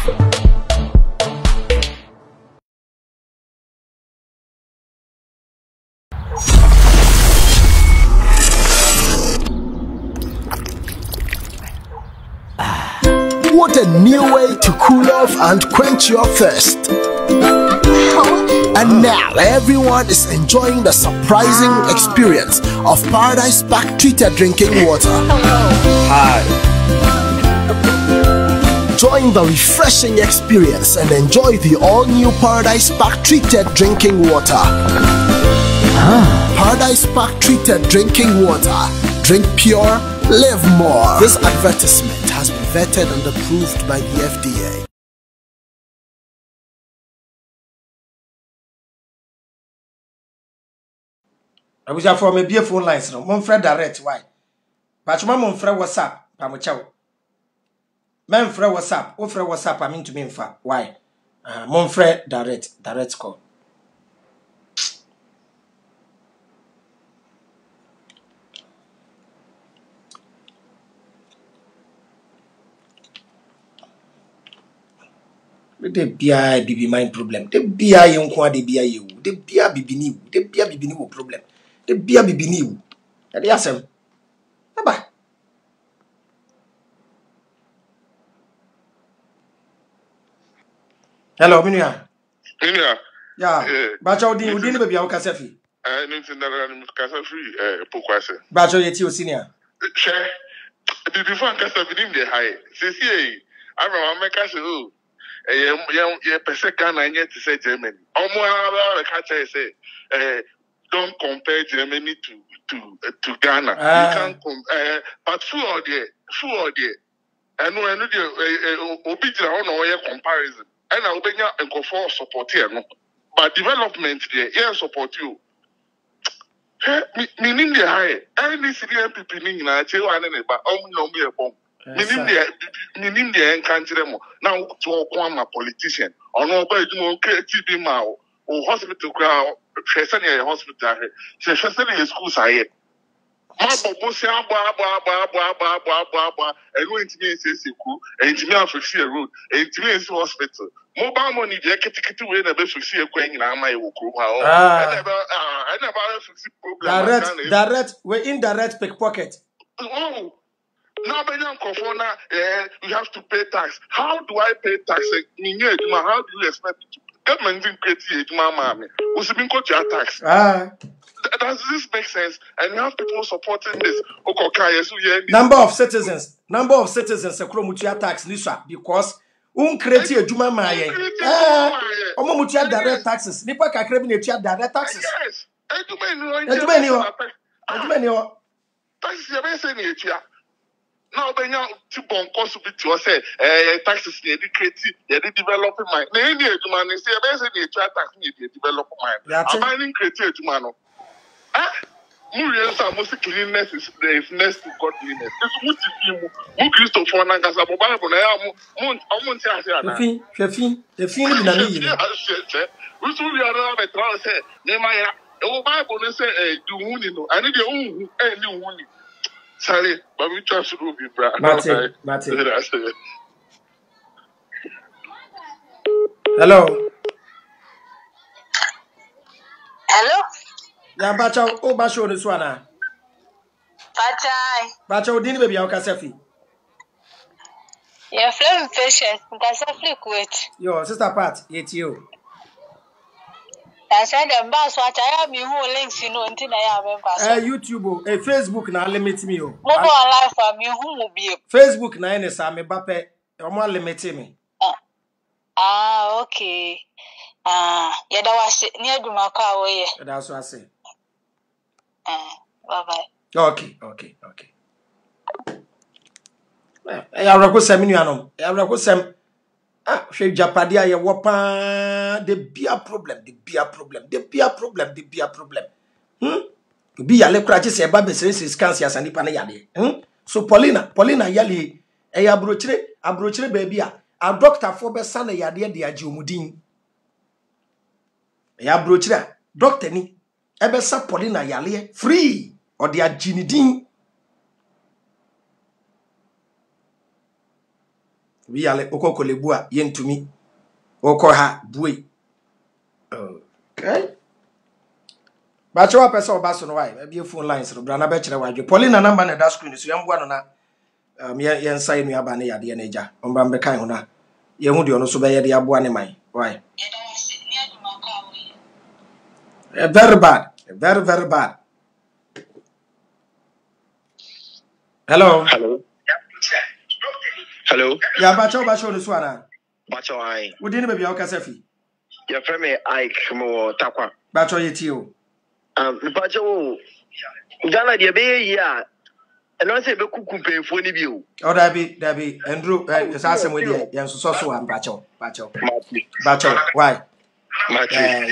[SPEAKER 21] What a new way to cool off and quench your thirst. And now everyone is enjoying the surprising experience of Paradise Park treated drinking water.
[SPEAKER 19] Hi.
[SPEAKER 21] Join the refreshing experience and enjoy the all-new Paradise Park treated drinking water. Paradise Park treated drinking water. Drink pure, live more. This advertisement has been vetted and approved by the FDA.
[SPEAKER 2] I wish I for me be phone lines no. Mon frɛ direct why? Patchma mon frɛ WhatsApp pa mo chawo. Men frɛ WhatsApp, o frɛ WhatsApp I mean to me mfa. Why? Mon frɛ direct call. De bia bibi mind problem. De bia ye nko ade bia ye wu. De bia bibi ni wu. De bia bibi ni wo problem. De bia bibi ni wu. E de asem. Baba. Hello, Minia.
[SPEAKER 5] Minia.
[SPEAKER 2] Yeah. Bacha odi ni bia wo kasa fi.
[SPEAKER 5] Nintendara ni kasa free pokwase.
[SPEAKER 2] Bacha ye ti o senior.
[SPEAKER 5] She before kasa binim de high. Sisi Abraham make say yeah, Peseka and yet to say Germany. Don't compare Germany to Ghana. You can't compare, but full there. And when you obedient on comparison, and I'll be and go for support here. But development there, yeah, support you. Meaning the high, any Syrian people in Nigeria, but no me a bomb. Meaning the country now to a politician or no TB Mao or hospital crowd, Chesania hospital, Chesania schools are here. And when to me says and to me I see a road, and to me is hospital. Mobile money, they get to win a best to see a queen in my I never problem.
[SPEAKER 2] Direct, we're indirect pickpocket.
[SPEAKER 5] Oh. Now, you have to pay tax. How do I pay tax? How do you expect me to government didn't create a mammy. Was being got your tax. Does this make sense? And you have people supporting this.
[SPEAKER 2] Number of citizens Akromutia tax Nisha because create a Juma Maye. Omomutia direct taxes. Nipa Kakrebi direct taxes.
[SPEAKER 5] Yes. Taxes now when you keep on cost with you say taxes they create they develop mind. Na any man say be say tax they develop mind. Am I create man no? Cleanliness is next to godliness. It's what you feel. Christopher Nangasa Bible na ya mo say ana.
[SPEAKER 2] Shefi ni na ni.
[SPEAKER 5] We so we are be try say na ma ya. The Bible say do huni no. Ani de hu ni huni. Sorry, but we trust to be bra.
[SPEAKER 2] Mate. Hello. Ya bacha o ba show this one ah. Bacha o dini baby o kasafi.
[SPEAKER 1] Yeah, flame patient, kasafi kuwait.
[SPEAKER 2] Yo, sister Pat, yet you.
[SPEAKER 1] I said them boss watch I have me who links you know until I have
[SPEAKER 2] YouTube, Facebook na limit me o.
[SPEAKER 1] Mo go live for me who will be.
[SPEAKER 2] Facebook na ene sa me bape, o mo limit me.
[SPEAKER 1] Okay. Yeah, that was near Duma car way.
[SPEAKER 2] That's what I say.
[SPEAKER 1] Bye-bye.
[SPEAKER 2] Okay. I record some nuanom. I record some she Japadia ye wopa the be a problem. Be a lecrachi se ba besere scansia sanipa na yade. So Paulina yali e abrochire baby a doctor for be sana yade de ajiomudin. E abrochire doctor ni ebe sa Paulina yale free or the ajinidin. We are okoko lebua yentumi oko ha bue. Okay. Bacho wa pesa obaso no why e be phone lines no bra na be kire wadwe Paulina number na that screen so yamboa no na yen sai nu aba ne yade na eja omba mbe kan ho na ye hu de ono so be ye de aboa ne man why very bad, very bad. Hello. Yeah, Bacho this one.
[SPEAKER 22] Bacho I.
[SPEAKER 2] We didn't be your casafi.
[SPEAKER 22] Your friend I come takwa.
[SPEAKER 2] Bacho yetio.
[SPEAKER 22] Bacho Ghana de be ya. And I say be kuku pay for ni bi o.
[SPEAKER 2] Oh Dabi Andrew asem we dey yen so am Bacho. Why?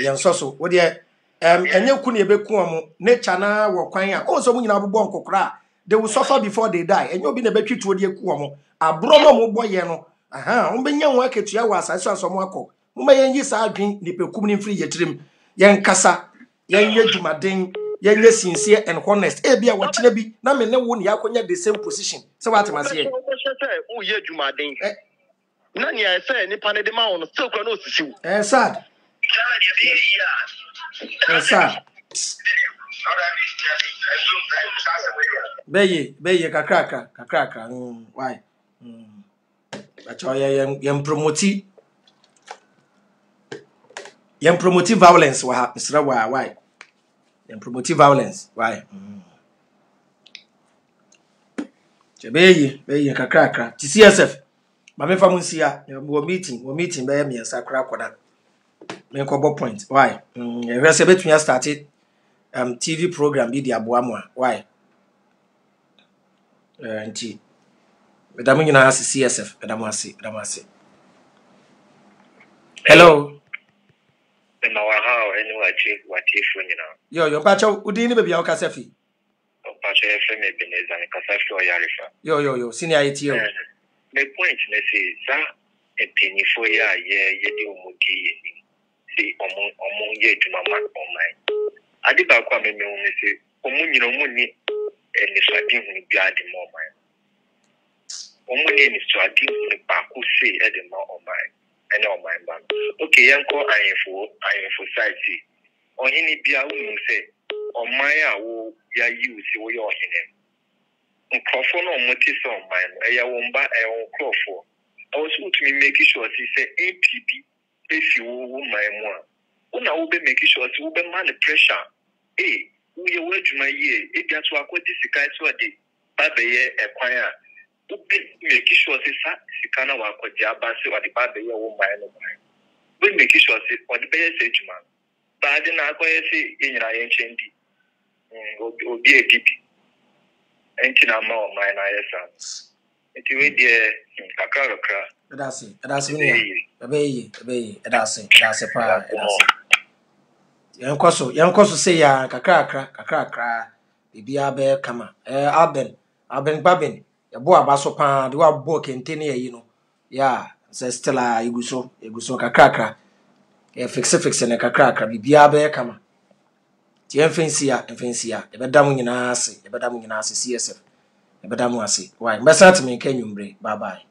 [SPEAKER 2] Yen so we dey enye ku na ebeku omo nature na wo kwan a o so mu nyina bobon kokora. They will suffer before they die. And you'll be the betri to the kuomo. A bromo boy yeno. Umbenya wake to your was I saw some wako. Umayen yes, I drink the pecumini free your trim. Yan cassa, yan yejumading, yan yes sincere and honest. Ebia what be, na me no one yakonya the same position. So what must say?
[SPEAKER 22] Oh, yejumading. None I say, ni pane de mount, still cannot see.
[SPEAKER 2] Sad. Sad. Beye kakraka why Bacho yem promote violence wa Mr. Why yem promote violence why beye kakraka TCSF ma me fa munsia we meeting beye me sakra koda me ko point why e rese betunya started TV program bi di aboa why nti madam nyina as CSF madam ase hello
[SPEAKER 22] na wa how anyway wachifu nyina
[SPEAKER 2] yo pacho udi ni bebia okasafi
[SPEAKER 22] pacho FM Ebeneza ni kasafi o yarifa
[SPEAKER 2] yo senior ITO
[SPEAKER 22] my point na say za epenifo ya ye di omudi si omo ye dwuma online ade ba kwa me hu se omo nyina omo ni ni swadi hu bi ade mo online omo ni swadi hu ba ku se ade mo online ene online ba okay yanko ayefo site ohini bia hu se online a wo ya use wo yo ohini nkrofo no omo ti so online eya wo mba wo nkrofo I was to make sure say APB if you my more. Una will be making sure to be man pressure. We are working my year. If that's what this guy saw the baby a choir. Make sure say sikana wa kwa jaba se wa the baby wo my no. We make sure say what the best say man. But na kwa say nyina yen chendi. Obi edidi. Enti na ma o my na yesa. Enti we dey kakara.
[SPEAKER 2] That's me. That's pa. Yankoso say ya kakra. Bibia be kama. Aben babin. Ya bo abaso pa de wa bo kente ne yi no. Ya, say Stella iguso kakra. Ya fix ne kakra bibia be kama. Ti enfensia. Ebeda mu nyina ase CSF. Ebeda mu ase. Why? Mbesa timi nka nwumbre. Bye bye.